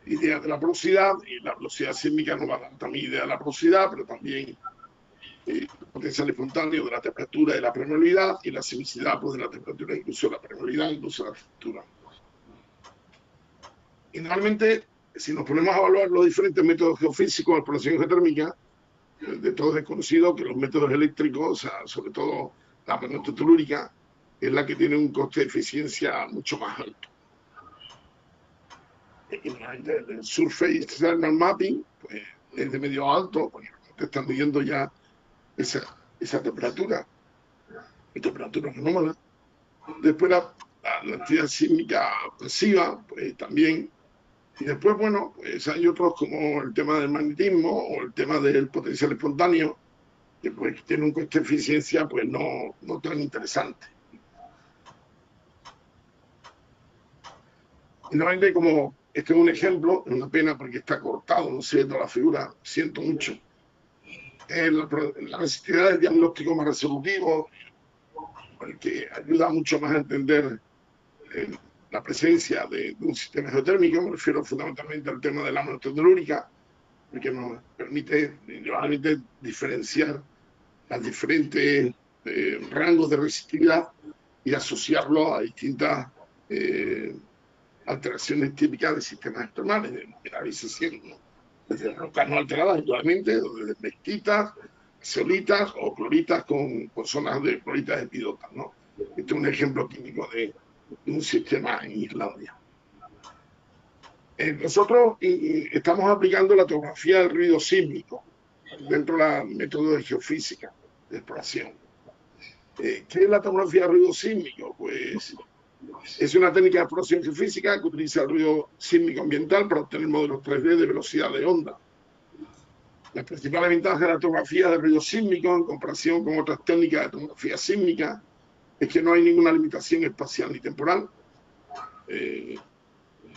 Speaker 10: ideas de la porosidad, y la velocidad sísmica nos va a dar también idea de la porosidad, pero también potencial espontáneo de la temperatura y la permeabilidad, y la sismicidad pues, de la temperatura, incluso la permeabilidad, incluso la estructura. Y normalmente, si nos ponemos a evaluar los diferentes métodos geofísicos de exploración geotérmica, de todos es conocido que los métodos eléctricos, o sea, sobre todo la magnetotelúrica, es la que tiene un coste de eficiencia mucho más alto. Y normalmente el Surface Thermal Mapping pues, es de medio alto, porque te están midiendo ya esa temperatura, y temperatura anómala. Después la actividad sísmica pasiva, pues también. Y después, bueno, pues hay otros como el tema del magnetismo o el tema del potencial espontáneo, que pues tiene un coste de eficiencia pues no tan interesante. Y normalmente como este es un ejemplo, es una pena porque está cortado, no sé, toda la figura, siento mucho. La resistividad del diagnóstico más resolutivo, que ayuda mucho más a entender la presencia de un sistema geotérmico, me refiero fundamentalmente al tema de la magnetotelúrica, porque nos permite realmente diferenciar los diferentes rangos de resistividad y asociarlo a distintas alteraciones típicas de sistemas termales, de mineralización, ¿no? Desde rocas no alteradas, actualmente, desde mezquitas, zeolitas o cloritas con zonas de cloritas epidotas, ¿no? Este es un ejemplo químico de de un sistema en Islandia. Nosotros estamos aplicando la tomografía del ruido sísmico dentro de la método de geofísica de exploración. ¿Qué es la tomografía de ruido sísmico? Pues es una técnica de exploración geofísica que utiliza el ruido sísmico ambiental para obtener modelos 3D de velocidad de onda. Las principales ventajas de la tomografía de ruido sísmico en comparación con otras técnicas de tomografía sísmica es que no hay ninguna limitación espacial ni temporal.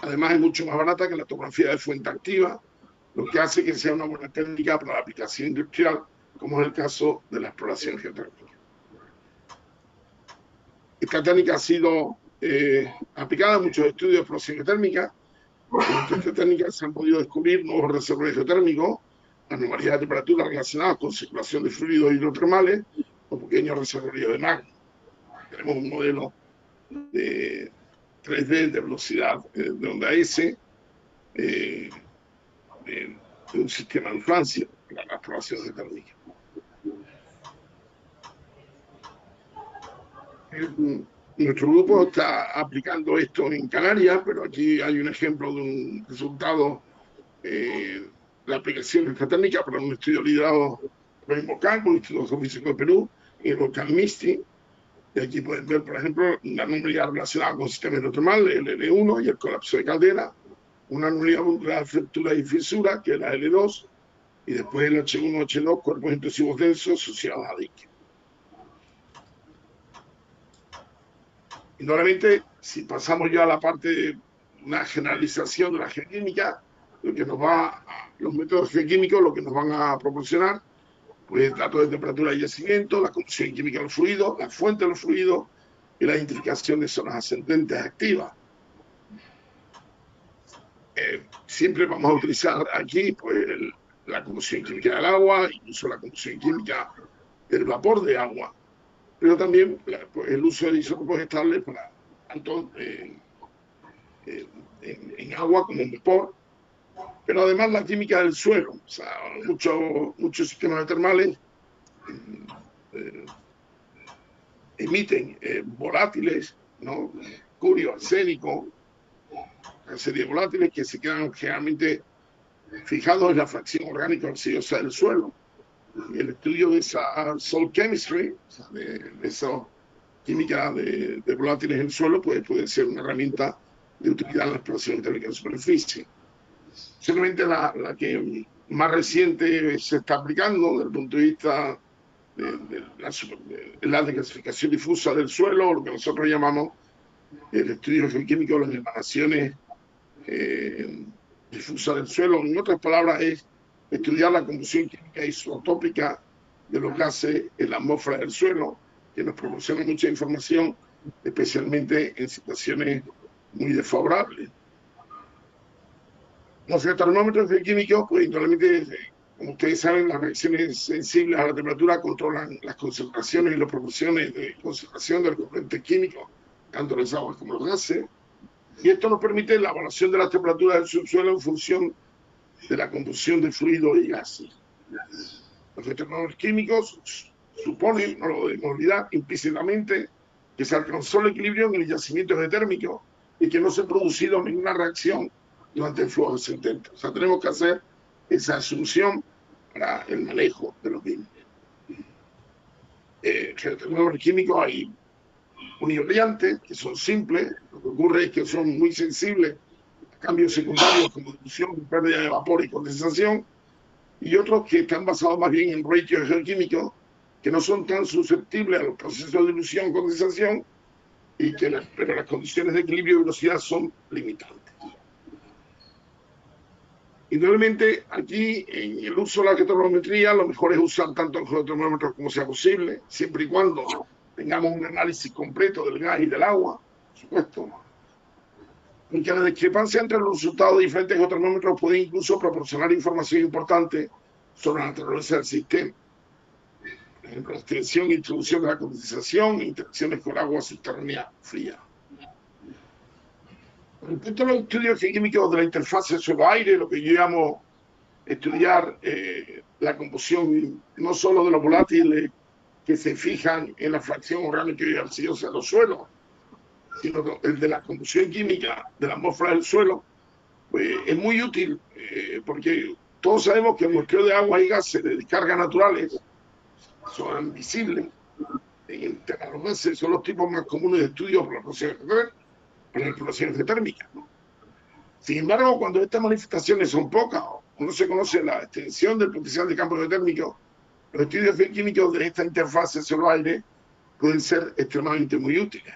Speaker 10: Además, es mucho más barata que la tomografía de fuente activa, lo que hace que sea una buena técnica para la aplicación industrial, como es el caso de la exploración geotérmica. Esta técnica ha sido aplicada en muchos estudios de exploración geotérmica. Con esta técnica se han podido descubrir nuevos reservorios geotérmicos, anomalías de temperatura relacionadas con circulación de fluidos hidrotermales o pequeños reservorios de magma. Tenemos un modelo de 3D de velocidad de onda S de un sistema en Francia para la exploración geotérmica. Nuestro grupo está aplicando esto en Canarias, pero aquí hay un ejemplo de un resultado de la aplicación de esta técnica para un estudio liderado por el INVOCAN, con el Instituto Geofísico de Perú, y el volcán Misti. Y aquí pueden ver, por ejemplo, una anomalía relacionada con el sistema hidrotermal, el L1 y el colapso de caldera, una anomalía de fractura y fisura, que es la L2, y después el H1, H2, cuerpos intrusivos densos asociados a dique. Y nuevamente, si pasamos ya a la parte de una generalización de la geoquímica, los métodos geoquímicos lo que nos van a proporcionar, pues datos de temperatura y yacimiento, la composición química de los fluidos, la fuente de los fluidos y la identificación de zonas ascendentes activas. Siempre vamos a utilizar aquí pues, la composición química del agua, incluso la composición química del vapor de agua, pero también pues, el uso de isótopos estables para tanto en agua como en vapor, pero además la química del suelo. O sea, muchos sistemas termales emiten volátiles, ¿no? Mercurio, arsénico, una serie de volátiles que se quedan generalmente fijados en la fracción orgánica oxidosa del suelo. Y el estudio de esa soil chemistry, o sea, de esa química de volátiles en el suelo, pues puede ser una herramienta de utilidad en la exploración térmica en superficie. Simplemente la que más reciente se está aplicando desde el punto de vista de la desgasificación difusa del suelo, lo que nosotros llamamos el estudio geoquímico de las emanaciones difusas del suelo. En otras palabras, es estudiar la composición química isotópica de los gases en la atmósfera del suelo, que nos proporciona mucha información, especialmente en situaciones muy desfavorables. Los termómetros geoquímicos, pues indudablemente, como ustedes saben, las reacciones sensibles a la temperatura controlan las concentraciones y las proporciones de concentración de los componentes químicos, tanto las aguas como los gases, y esto nos permite la evaluación de las temperaturas del subsuelo en función de la composición de fluidos y gases. Los termómetros químicos suponen, no lo debemos olvidar, implícitamente que se alcanzó el equilibrio en el yacimiento geotérmico y que no se ha producido ninguna reacción durante el flujo ascendente. O sea, tenemos que hacer esa asunción para el manejo de los mismos. En los termómetros químicos hay unibrillantes, que son simples. Lo que ocurre es que son muy sensibles a cambios secundarios como dilución, pérdida de vapor y condensación, y otros que están basados más bien en ratios geoquímicos, que no son tan susceptibles a los procesos de dilución y condensación, pero las condiciones de equilibrio y velocidad son limitantes. Indudablemente, aquí en el uso de la geotermometría, lo mejor es usar tanto el geotermómetro como sea posible, siempre y cuando tengamos un análisis completo del gas y del agua, por supuesto. Porque la discrepancia entre los resultados de diferentes geotermómetros puede incluso proporcionar información importante sobre la naturaleza del sistema. Por ejemplo, la extensión e distribución de la condensación, interacciones con agua subterránea fría. Respecto a los estudios geoquímicos de la interfase suelo-aire, lo que yo llamo estudiar la composición no solo de los volátiles que se fijan en la fracción orgánica y arcillosa de los suelos, sino el de la combustión química de la atmósfera del suelo, pues es muy útil porque todos sabemos que el muestreo de agua y gases de descargas naturales son visibles. En tema de los gases son los tipos más comunes de estudio para la exploración geotérmica, ¿no? Sin embargo, cuando estas manifestaciones son pocas o no se conoce la extensión del potencial de campo geotérmico, los estudios químicos de esta interfase suelo-aire pueden ser extremadamente muy útiles.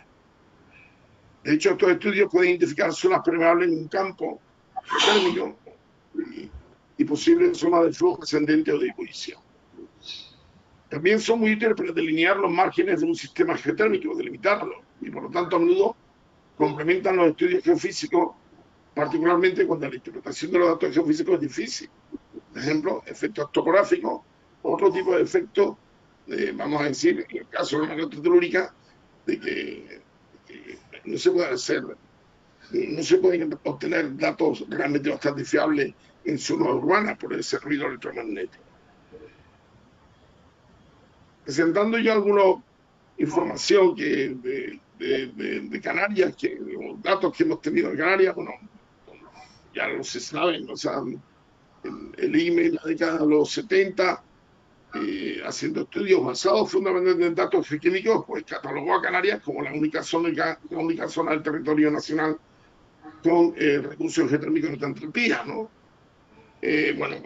Speaker 10: De hecho, estos estudios pueden identificar zonas permeables en un campo geotérmico y posibles zonas de flujo ascendente o de ebullición. También son muy útiles para delinear los márgenes de un sistema geotérmico, delimitarlo, y por lo tanto a menudo complementan los estudios geofísicos, particularmente cuando la interpretación de los datos geofísicos es difícil. Por ejemplo, efectos topográficos, otro tipo de efectos, vamos a decir, en el caso de la magnetotelúrica, de que no se puede hacer, no se pueden obtener datos realmente bastante fiables en zonas urbanas por ese ruido electromagnético. Presentando ya alguna información de Canarias, los datos que hemos tenido en Canarias, bueno, ya no se saben, o sea, el IME en la década de los 70, haciendo estudios basados fundamentalmente en datos geoquímicos, pues catalogó a Canarias como la única zona del territorio nacional con recursos geotérmicos de alta entropía, ¿no? Bueno,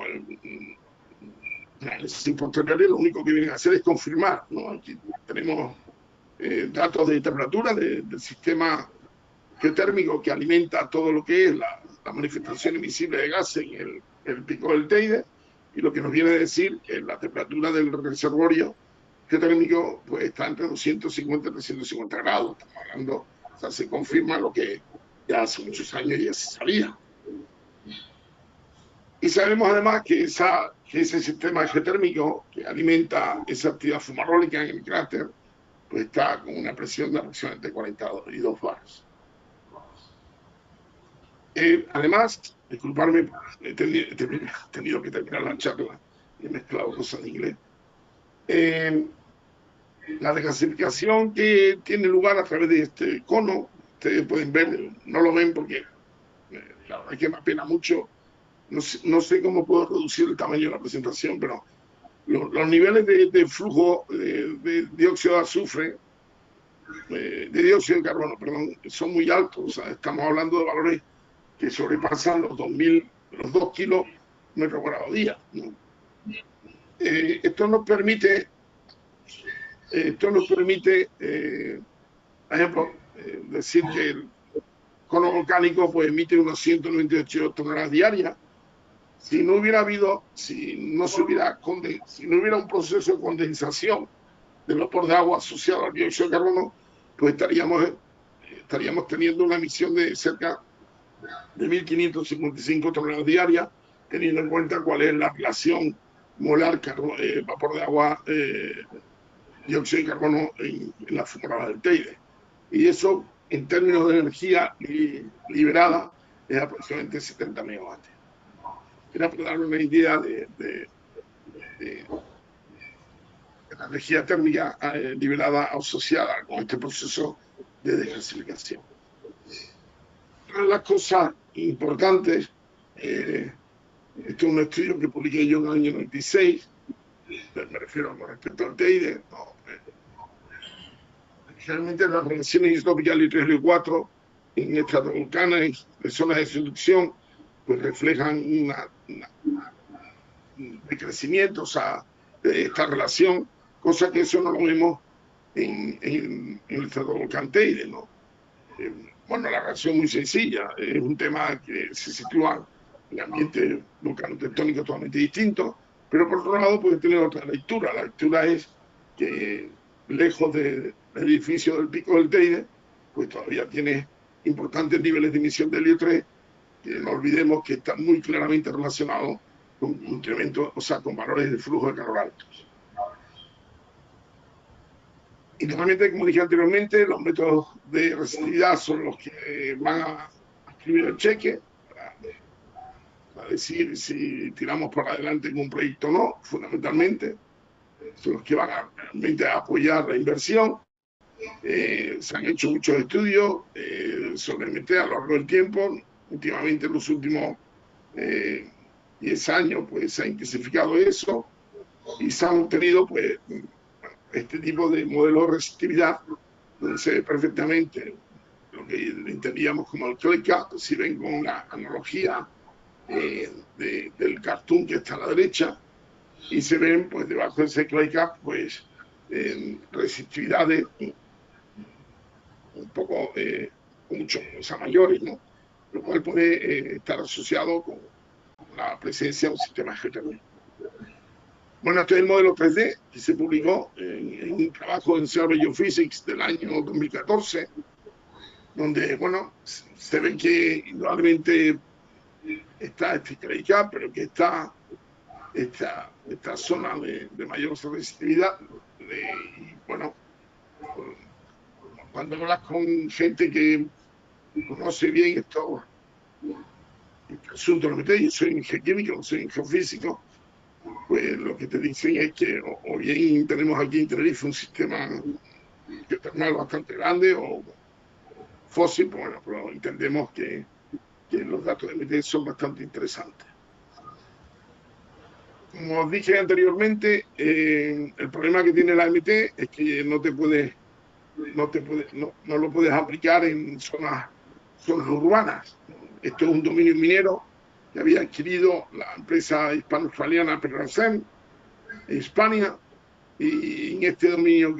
Speaker 10: análisis posteriores lo único que vienen a hacer es confirmar, ¿no? Aquí tenemos datos de temperatura del sistema geotérmico que alimenta todo lo que es la manifestación invisible de gases en el pico del Teide, y lo que nos viene a decir que la temperatura del reservorio geotérmico pues, está entre 250 y 350 grados. Estamos hablando, o sea, se confirma lo que ya hace muchos años ya se sabía. Y sabemos además que ese sistema geotérmico que alimenta esa actividad fumarólica en el cráter, pues está con una presión de aproximadamente 42 bars. Además, disculparme, he tenido que terminar la charla y he mezclado cosas en inglés. La desgasificación que tiene lugar a través de este cono, ustedes pueden ver, no lo ven porque la verdad es que me apena mucho. No sé cómo puedo reducir el tamaño de la presentación, pero los niveles de flujo de dióxido de azufre, de dióxido de carbono, perdón, son muy altos. O sea, estamos hablando de valores que sobrepasan los 2 kilómetros por día, ¿no? Esto nos permite, por ejemplo, decir que el cono volcánico pues, emite unos 198 toneladas diarias. Si no hubiera un proceso de condensación del vapor de agua asociado al dióxido de carbono, pues estaríamos teniendo una emisión de cerca de 1.555 toneladas diarias, teniendo en cuenta cuál es la relación molar vapor de agua, dióxido de carbono en la fumarada del Teide. Y eso, en términos de energía liberada, es aproximadamente 70 megavatios. Era para dar una idea de la energía térmica liberada asociada con este proceso de desgasificación. Una de las cosas importantes, esto es un estudio que publiqué yo en el año 96, me refiero con respecto al Teide, generalmente las relaciones isotopicales y 3 y 4 en estratovolcanes de zonas de subducción pues reflejan un decrecimiento, o sea, de esta relación, cosa que eso no lo vemos en el estratovolcán Teide, ¿no? Bueno, la relación es muy sencilla, es un tema que se sitúa en ambiente volcano-tectónico totalmente distinto, pero por otro lado puede tener otra lectura. La lectura es que lejos del edificio del pico del Teide, pues todavía tiene importantes niveles de emisión de helio 3, que no olvidemos que está muy claramente relacionado con incrementos, o sea, con valores de flujo de calor altos. Y normalmente, como dije anteriormente, los métodos de resistividad son los que van a escribir el cheque para decir si tiramos para adelante en un proyecto o no, fundamentalmente. Son los que van a realmente apoyar la inversión. Se han hecho muchos estudios sobre MT a lo largo del tiempo. Últimamente, en los últimos 10 años, pues se ha intensificado eso y se han obtenido pues este tipo de modelos de resistividad donde se ve perfectamente lo que entendíamos como el clay cap. Si ven con la analogía del cartoon que está a la derecha, y se ven pues debajo de ese clay cap pues resistividades un poco mucho, o sea, mayores, ¿no? Lo cual puede estar asociado con la presencia de un sistema geotérmico. Bueno, este es el modelo 3D que se publicó en un trabajo en Cell Geophysics del año 2014, donde, bueno, se ve que indudablemente está este clay cap, pero que está esta zona de mayor resistividad. Y bueno, cuando hablas con gente que conoce bien esto, este asunto, yo soy ingeniero químico, no soy ingeniero físico, pues lo que te dicen es que o bien tenemos aquí en Tenerife un sistema geotérmico bastante grande o fósil, pues bueno, pero entendemos que los datos de MT son bastante interesantes. Como os dije anteriormente, el problema que tiene la MT es que no lo puedes aplicar en zonas urbanas. Esto es un dominio minero que había adquirido la empresa hispano-australiana Perracem en España, y en este dominio,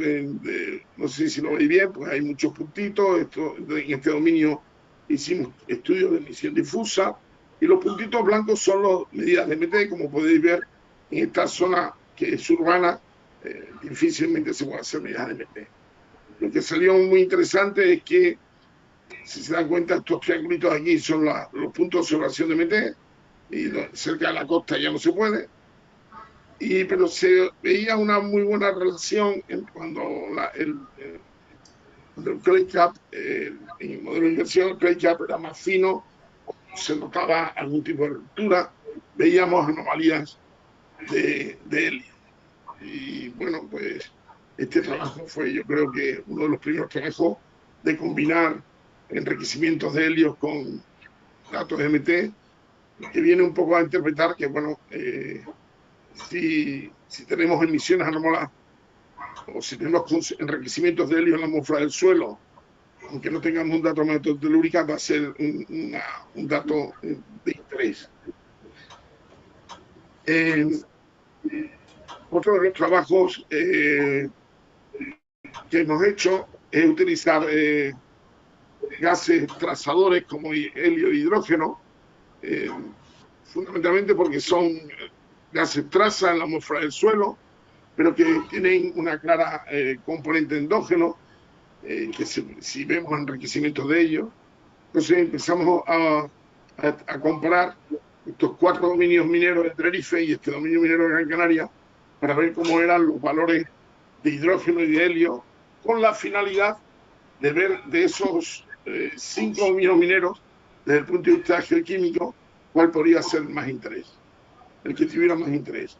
Speaker 10: no sé si lo veis bien, pues hay muchos puntitos. En este dominio hicimos estudios de emisión difusa, y los puntitos blancos son las medidas de MT. Como podéis ver, en esta zona que es urbana, difícilmente se puede hacer medidas de MT. Lo que salió muy interesante es que, si se dan cuenta, estos triangulitos aquí son los puntos de observación de MT, y cerca de la costa ya no se puede. Pero se veía una muy buena relación cuando el clay cap, en el modelo de inversión, el clay cap era más fino, se notaba algún tipo de ruptura, veíamos anomalías de helio. Y bueno, pues este trabajo fue, yo creo que uno de los primeros trabajos de combinar enriquecimientos de helio con datos de MT, que viene un poco a interpretar que, bueno, si tenemos emisiones anómalas o si tenemos enriquecimientos de helio en la atmósfera del suelo, aunque no tengamos un dato telúrica, va a ser un dato de interés. Otro de los trabajos que hemos hecho es utilizar gases trazadores como helio e hidrógeno, fundamentalmente porque son gases traza en la atmósfera del suelo, pero que tienen una clara componente endógeno, que si vemos enriquecimientos de ellos. Entonces empezamos a comparar estos 4 dominios mineros de Tenerife y este dominio minero de Gran Canaria para ver cómo eran los valores de hidrógeno y de helio, con la finalidad de ver de esos 5 dominios mineros, desde el punto de vista geoquímico, cuál podría ser más interés, el que tuviera más interés.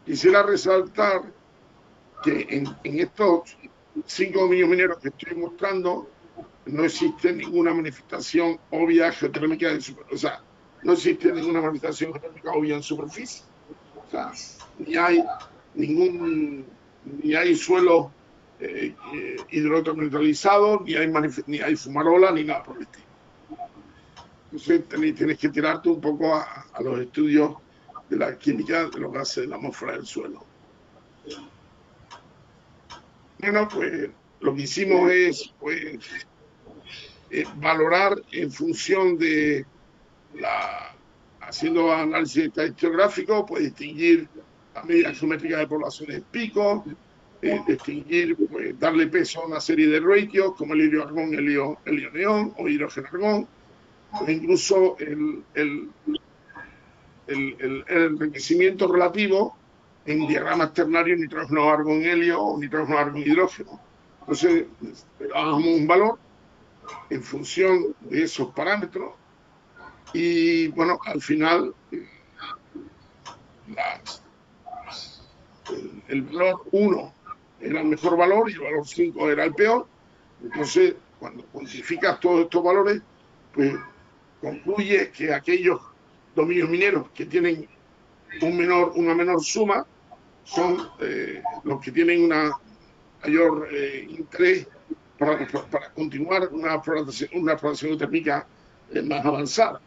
Speaker 10: Quisiera resaltar que en estos 5 dominios mineros que estoy mostrando no existe ninguna manifestación obvia geotérmica en superficie. O sea, no existe ninguna manifestación geotérmica obvia en superficie. O sea, ni hay suelo hidroterminalizado, ni hay fumarola, ni nada por el estilo. Entonces tienes que tirarte un poco a los estudios de la química de los gases de la atmósfera del suelo. Bueno, pues lo que hicimos es valorar en función de haciendo análisis estadístico, pues distinguir la medida geométrica de poblaciones pico, distinguir, pues darle peso a una serie de ratios como el helio-argón, helio-neón o hidrógeno-argón, o incluso el enriquecimiento relativo en diagramas ternarios nitrógeno-argón-helio o nitrógeno-argón-hidrógeno. Entonces, hagamos un valor en función de esos parámetros y, bueno, al final el valor 1 era el mejor valor y el valor 5 era el peor. Entonces, cuando cuantificas todos estos valores, pues concluye que aquellos dominios mineros que tienen una menor suma son los que tienen una mayor interés para continuar una exploración térmica más avanzada.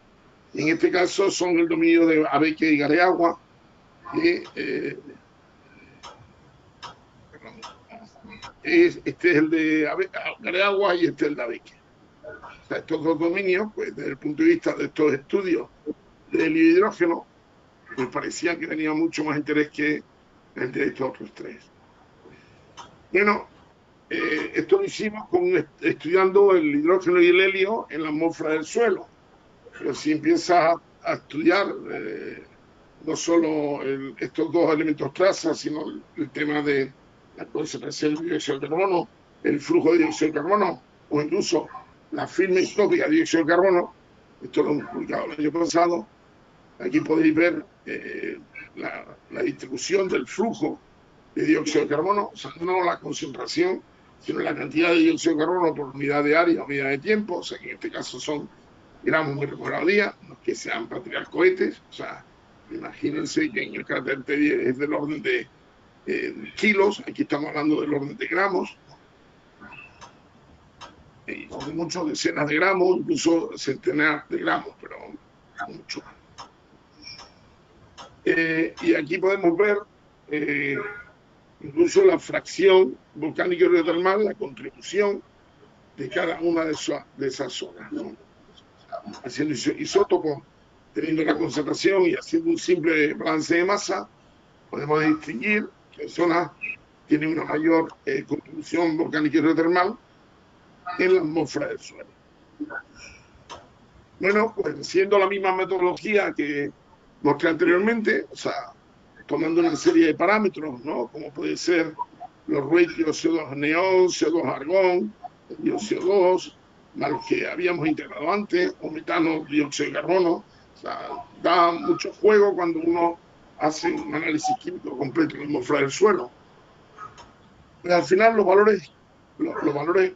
Speaker 10: En este caso son el dominio de Abeque y Gareagua, que este es el de Gareagua y este es el de Abeque. O sea, estos dos dominios, pues desde el punto de vista de estos estudios del hidrógeno, pues parecía que tenía mucho más interés que el de estos otros tres. Bueno, esto lo hicimos estudiando el hidrógeno y el helio en la atmósfera del suelo. Pero si empiezas a estudiar no solo estos dos elementos traza, sino el tema de la concentración de dióxido de carbono, el flujo de dióxido de carbono, o incluso la firma histórica de dióxido de carbono, esto lo hemos publicado el año pasado. Aquí podéis ver la distribución del flujo de dióxido de carbono, o sea, no la concentración, sino la cantidad de dióxido de carbono por unidad de área o unidad de tiempo, o sea, que en este caso son gramos metros cuadrados al día, no que sean para tirar cohetes, o sea, imagínense que en el cráter T10 es del orden de kilos, aquí estamos hablando del orden de gramos, y son muchos decenas de gramos, incluso centenares de gramos, pero mucho. Y aquí podemos ver incluso la fracción volcánica y hidrotermal, la contribución de cada una de esas zonas, ¿no? Haciendo isótopos, teniendo la concentración y haciendo un simple balance de masa, podemos distinguir que zonas tienen una mayor contribución volcánica y hidrotermal en la atmósfera del suelo. Bueno, pues siendo la misma metodología que mostré anteriormente, o sea, tomando una serie de parámetros, ¿no? Como puede ser los ratios CO2 neón, CO2 argón, dióxido 2, más los que habíamos integrado antes, o metano, dióxido de carbono. O sea, da mucho juego cuando uno hace un análisis químico completo de la atmósfera del suelo. Pero al final los valores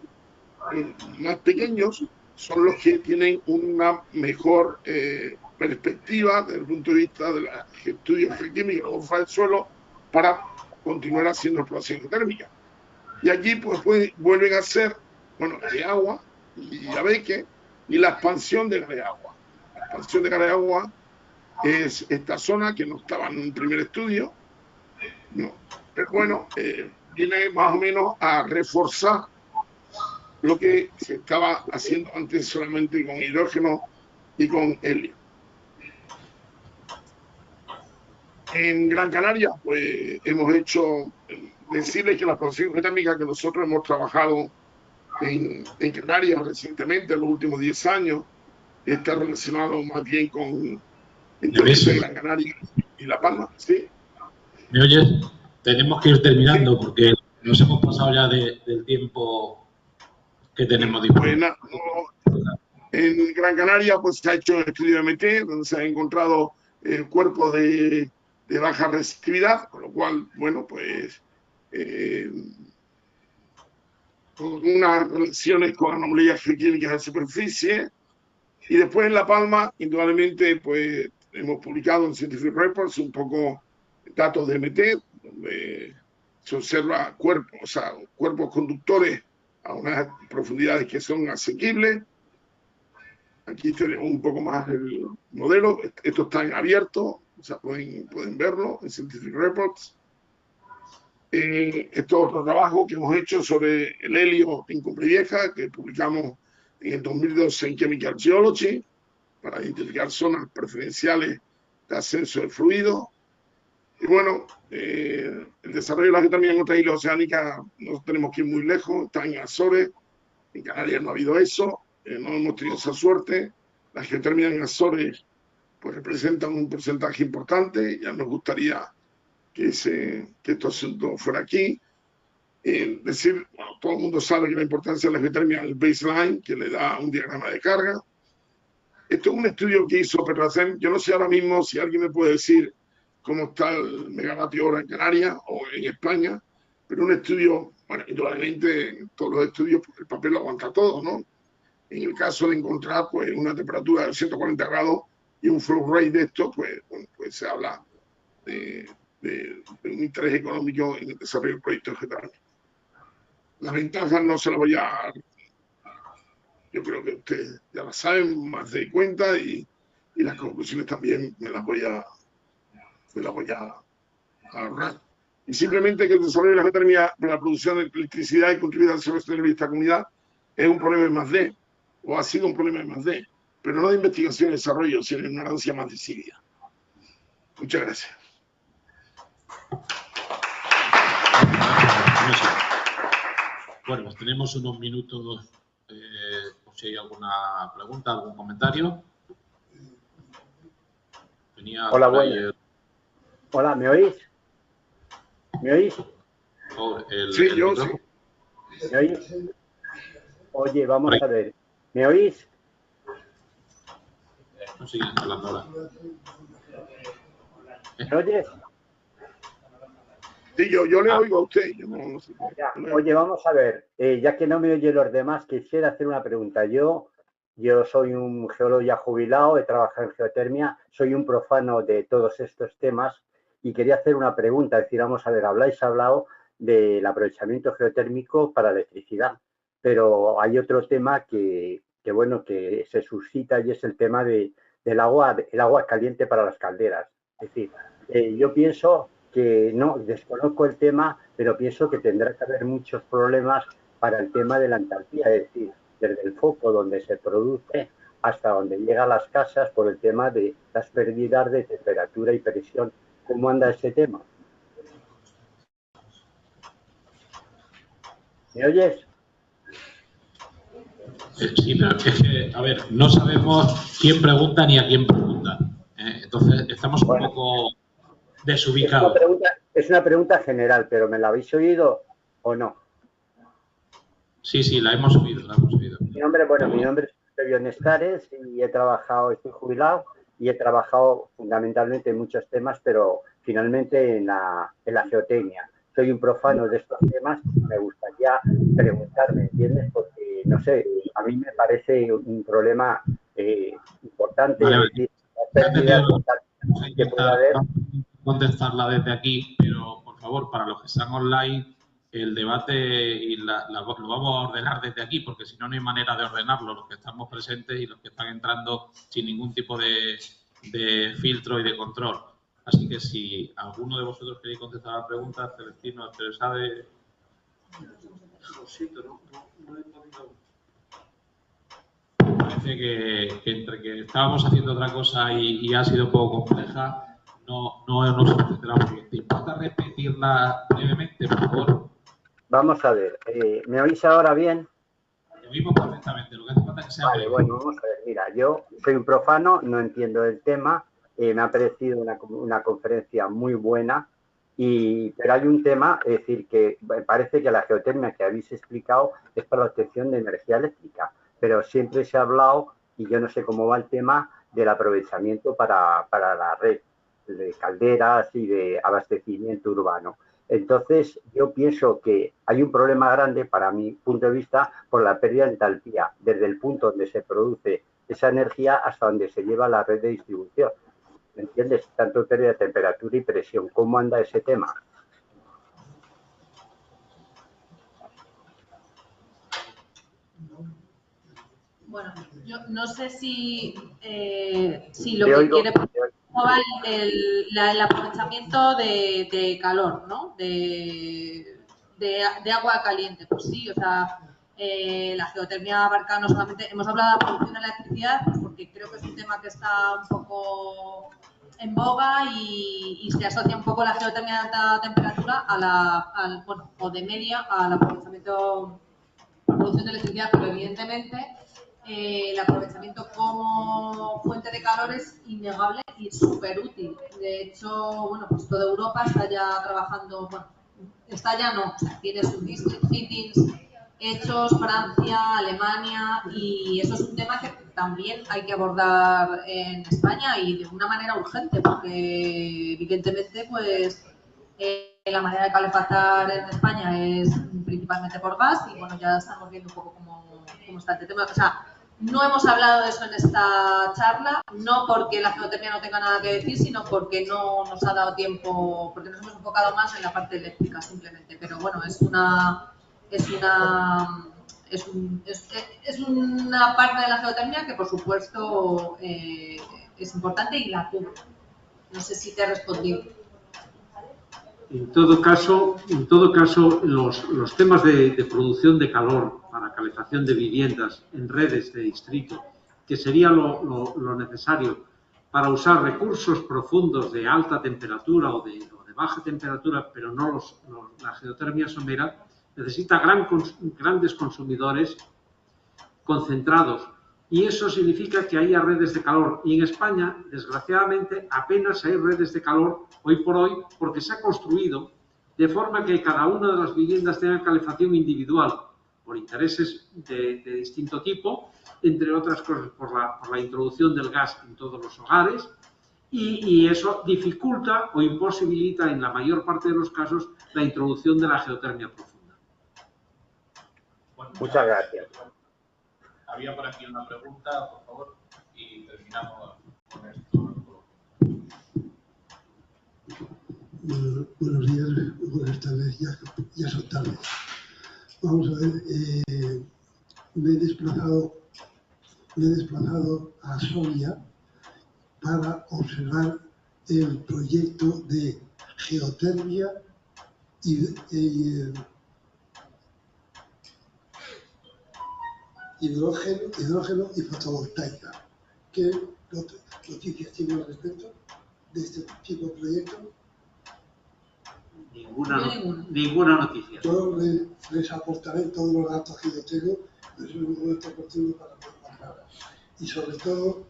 Speaker 10: más pequeños son los que tienen una mejor perspectiva desde el punto de vista de los estudios geoquímicos de la atmósfera del suelo para continuar haciendo exploración térmica. Y aquí pues vuelven a ser, bueno, Gareagua y Abeque y la expansión de Gareagua. La expansión de Gareagua es esta zona que no estaba en un primer estudio, ¿no? Pero bueno, viene más o menos a reforzar lo que se estaba haciendo antes solamente con hidrógeno y con helio. En Gran Canaria, pues hemos hecho, decirles que la exploración geotérmica que nosotros hemos trabajado en Canarias recientemente, en los últimos 10 años, está relacionado más bien con entonces Gran Canaria y La Palma, ¿sí?
Speaker 1: ¿Me oyes? Tenemos que ir terminando porque nos hemos pasado ya del tiempo que tenemos disponible.
Speaker 10: En Gran Canaria pues se ha hecho un estudio de MT donde se ha encontrado el cuerpo de baja resistividad, con lo cual, bueno, pues unas relaciones con anomalías geoquímicas de superficie. Y después en La Palma, indudablemente, pues hemos publicado en Scientific Reports un poco datos de MT, donde se observa cuerpos conductores a unas profundidades que son asequibles. Aquí tenemos un poco más el modelo. Esto está en abierto, o sea, pueden verlo en Scientific Reports. Esto es otro trabajo que hemos hecho sobre el helio en Cumbre Vieja, que publicamos en el 2012 en Chemical Geology, para identificar zonas preferenciales de ascenso de fluido. Y bueno, el desarrollo de la geotermia en otras islas oceánicas no tenemos que ir muy lejos, está en Azores, en Canarias no ha habido eso, no hemos tenido esa suerte. La geotermia en Azores pues representan un porcentaje importante, ya nos gustaría que este asunto fuera aquí. Bueno, todo el mundo sabe que la importancia de la geotermia es el baseline, que le da un diagrama de carga. Esto es un estudio que hizo Petracem. Yo no sé ahora mismo si alguien me puede decir cómo está el megavatio hora en Canarias o en España, Pero un estudio, bueno, indudablemente en todos los estudios pues, el papel lo aguanta todo, ¿no? En el caso de encontrar pues, una temperatura de 140 grados y un flow rate de esto, pues, bueno, pues se habla de un interés económico en el desarrollo del proyecto geotérmico. Las ventajas no se las voy a... Yo creo que ustedes ya las saben, más de cuenta, y las conclusiones también me las voy a ahorrar. Y simplemente que el desarrollo de la geotermia de la producción de electricidad y contribuir al desarrollo sostenible de esta comunidad es un problema de +D, o ha sido un problema de +D, pero no de investigación y desarrollo, sino de ignorancia más desidia. Muchas gracias.
Speaker 1: Bueno, pues tenemos unos minutos por si hay alguna pregunta, algún comentario.
Speaker 9: Hola, buenas. Hola, ¿me oís? ¿Me oís?
Speaker 10: Sí, yo sí.
Speaker 9: ¿Me oís? Oye, vamos a ver. ¿Me oís?
Speaker 1: No siguen hablando ahora.
Speaker 9: ¿Me oyes?
Speaker 10: Sí, yo le oigo a usted. Yo no sé.
Speaker 9: Oye, vamos a ver. Ya que no me oyen los demás, quisiera hacer una pregunta. Yo soy un geólogo ya jubilado, he trabajado en geotermia, soy un profano de todos estos temas y quería hacer una pregunta. Es decir, vamos a ver, habéis hablado del aprovechamiento geotérmico para electricidad, pero hay otro tema que se suscita y es el tema del agua caliente para las calderas. Es decir, yo pienso que no, desconozco el tema, pero pienso que tendrá que haber muchos problemas para el tema de la entalpía, es decir, desde el foco donde se produce hasta donde llega a las casas por el tema de las pérdidas de temperatura y presión. ¿Cómo anda ese tema? ¿Me oyes?
Speaker 1: Sí, pero es que, a ver, no sabemos quién pregunta ni a quién pregunta. Entonces, estamos un poco desubicados.
Speaker 9: Es una pregunta general, pero ¿me la habéis oído o no?
Speaker 1: Sí, la hemos oído,
Speaker 9: Mi nombre es Eusebio Nestares y estoy jubilado y he trabajado fundamentalmente en muchos temas, pero finalmente en la geotecnia. Soy un profano de estos temas y me gustaría preguntarme, ¿entiendes? Porque, no sé, a mí me parece un problema importante.
Speaker 1: Vale,
Speaker 9: decir, las pérdidas que puede haber.
Speaker 1: Contestarla desde aquí, pero por favor, para los que están online, el debate y lo vamos a ordenar desde aquí, porque si no, no hay manera de ordenarlo, los que estamos presentes y los que están entrando sin ningún tipo de filtro y de control. Así que si alguno de vosotros queréis contestar a la pregunta, Celestino, Teresa de... Lo siento, no he podido... Parece que entre que estábamos haciendo otra cosa y ha sido un poco compleja, no nos entenderá muy bien. ¿Te importa repetirla brevemente, por favor?
Speaker 9: Vamos a ver, ¿me oís ahora bien?
Speaker 1: Te oímos perfectamente, lo que hace falta es que sea breve.
Speaker 9: Bueno, vamos a ver, mira, yo soy un profano, no entiendo el tema, me ha parecido una conferencia muy buena, pero hay un tema, es decir, que parece que la geotermia que habéis explicado es para la obtención de energía eléctrica, pero siempre se ha hablado, y yo no sé cómo va el tema, del aprovechamiento para la red de calderas y de abastecimiento urbano. Entonces, yo pienso que hay un problema grande, para mi punto de vista, por la pérdida de entalpía, desde el punto donde se produce esa energía hasta donde se lleva la red de distribución. ¿Me entiendes? Tanto pérdida de temperatura y presión. ¿Cómo anda ese tema?
Speaker 5: Bueno, yo no sé si lo que quiere promover el aprovechamiento de calor, ¿no? De agua caliente. Pues sí, o sea, la geotermia abarca no solamente, hemos hablado de la producción de electricidad, pues porque creo que es un tema que está un poco en boga y se asocia un poco la geotermia de alta temperatura o de media al aprovechamiento, la producción de electricidad, pero evidentemente el aprovechamiento como fuente de calor es innegable y súper útil. De hecho, bueno, pues toda Europa está ya trabajando, bueno, está ya no, o sea, tiene sus district heatings hechos, Francia, Alemania, y eso es un tema que también hay que abordar en España y de una manera urgente, porque evidentemente, pues la manera de calefactar en España es principalmente por gas y bueno, ya estamos viendo un poco cómo está el tema. O sea, no hemos hablado de eso en esta charla, no porque la geotermia no tenga nada que decir, sino porque no nos ha dado tiempo, porque nos hemos enfocado más en la parte eléctrica simplemente. Pero bueno, es una parte de la geotermia que por supuesto es importante y la cubre. No sé si te he respondido.
Speaker 2: En todo caso, los temas de producción de calor para calefacción de viviendas en redes de distrito, que sería lo necesario para usar recursos profundos de alta temperatura o de baja temperatura, pero no la geotermia somera, necesita grandes consumidores concentrados. Y eso significa que haya redes de calor. Y en España, desgraciadamente, apenas hay redes de calor hoy por hoy porque se ha construido de forma que cada una de las viviendas tenga calefacción individual por intereses de distinto tipo, entre otras cosas por la introducción del gas en todos los hogares y eso dificulta o imposibilita en la mayor parte de los casos la introducción de la geotermia profunda.
Speaker 9: Muchas gracias.
Speaker 1: Había por aquí una pregunta, por favor, y terminamos con esto.
Speaker 11: Buenos días, buenas tardes, ya son tardes. Vamos a ver, me he desplazado a Soria para observar el proyecto de geotermia hidrógeno y fotovoltaica. ¿Qué noticias tienen al respecto de este tipo de proyectos?
Speaker 2: Ninguna noticia.
Speaker 11: Yo les aportaré todos los datos que yo tengo, pero es un momento oportuno para preguntar. Y sobre todo,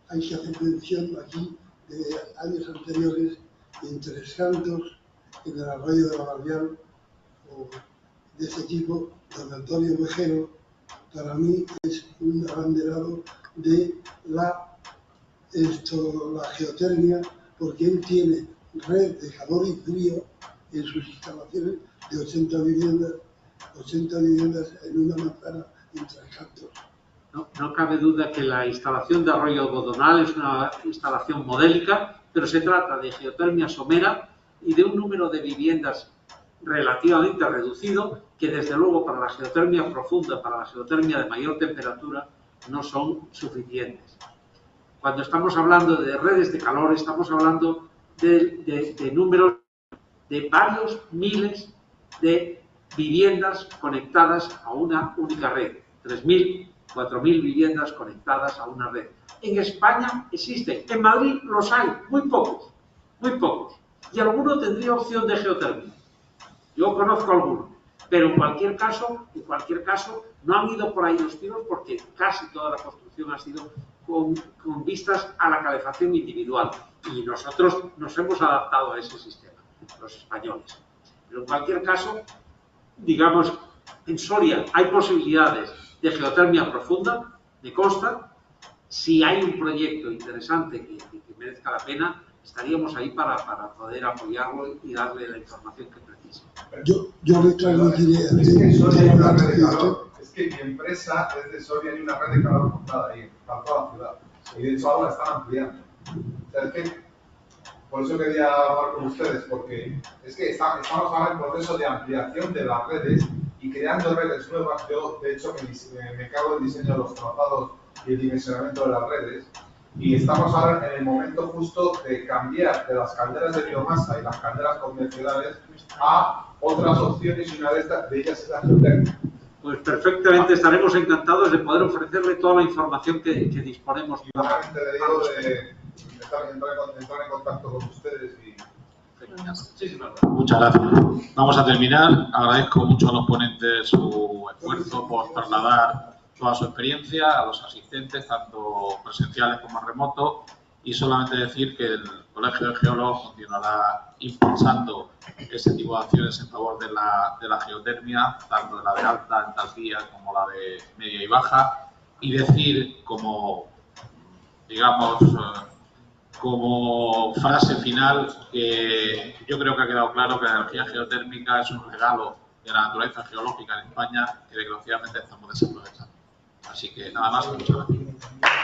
Speaker 11: hay que hacer mención aquí de años anteriores en Tres Cantos, en el arroyo de la Barbial, o de este tipo, don Antonio Mejero, para mí es un abanderado de la geotermia, porque él tiene red de calor y frío en sus instalaciones de 80 viviendas en una manzana en Tres Cantos.
Speaker 2: No cabe duda que la instalación de Arroyo Bodonal es una instalación modélica, pero se trata de geotermia somera y de un número de viviendas relativamente reducido que desde luego para la geotermia profunda, para la geotermia de mayor temperatura, no son suficientes. Cuando estamos hablando de redes de calor, estamos hablando de números de varios miles de viviendas conectadas a una única red, 3.000, 4.000 viviendas conectadas a una red. En España existen, en Madrid los hay, muy pocos, y alguno tendría opción de geotermia. Yo conozco algunos, pero en cualquier caso, no han ido por ahí los tiros porque casi toda la construcción ha sido con vistas a la calefacción individual y nosotros nos hemos adaptado a ese sistema, los españoles. Pero en cualquier caso, digamos, en Soria hay posibilidades de geotermia profunda, me consta. Si hay un proyecto interesante que merezca la pena, estaríamos ahí para poder apoyarlo y darle la información que precise.
Speaker 11: Yo le transmitiré.
Speaker 8: Es que mi empresa es de Soria y hay una red de calor montada ahí, para toda la ciudad. Y de hecho ahora la están ampliando. O sea, es que por eso quería hablar con ustedes, porque es que estamos ahora en proceso de ampliación de las redes y creando redes nuevas. Yo, de hecho, me cargo del diseño de los trazados y el dimensionamiento de las redes. Y estamos ahora en el momento justo de cambiar de las calderas de biomasa y las calderas convencionales a otras opciones, y una de ellas es la geotermia.
Speaker 2: Pues perfectamente, estaremos encantados de poder ofrecerle toda la información que disponemos.
Speaker 8: Y nuevamente le digo de entrar en contacto con ustedes y...
Speaker 1: Muchas gracias. Vamos a terminar. Agradezco mucho a los ponentes su esfuerzo por trasladar toda su experiencia a los asistentes, tanto presenciales como remotos, y solamente decir que el Colegio de Geólogos continuará impulsando ese tipo de acciones en favor de la geotermia, tanto de la de alta entalpía como la de media y baja, y decir como, digamos, como frase final, que yo creo que ha quedado claro que la energía geotérmica es un regalo de la naturaleza geológica en España que desgraciadamente estamos desaprovechando. Así que nada más, muchas gracias.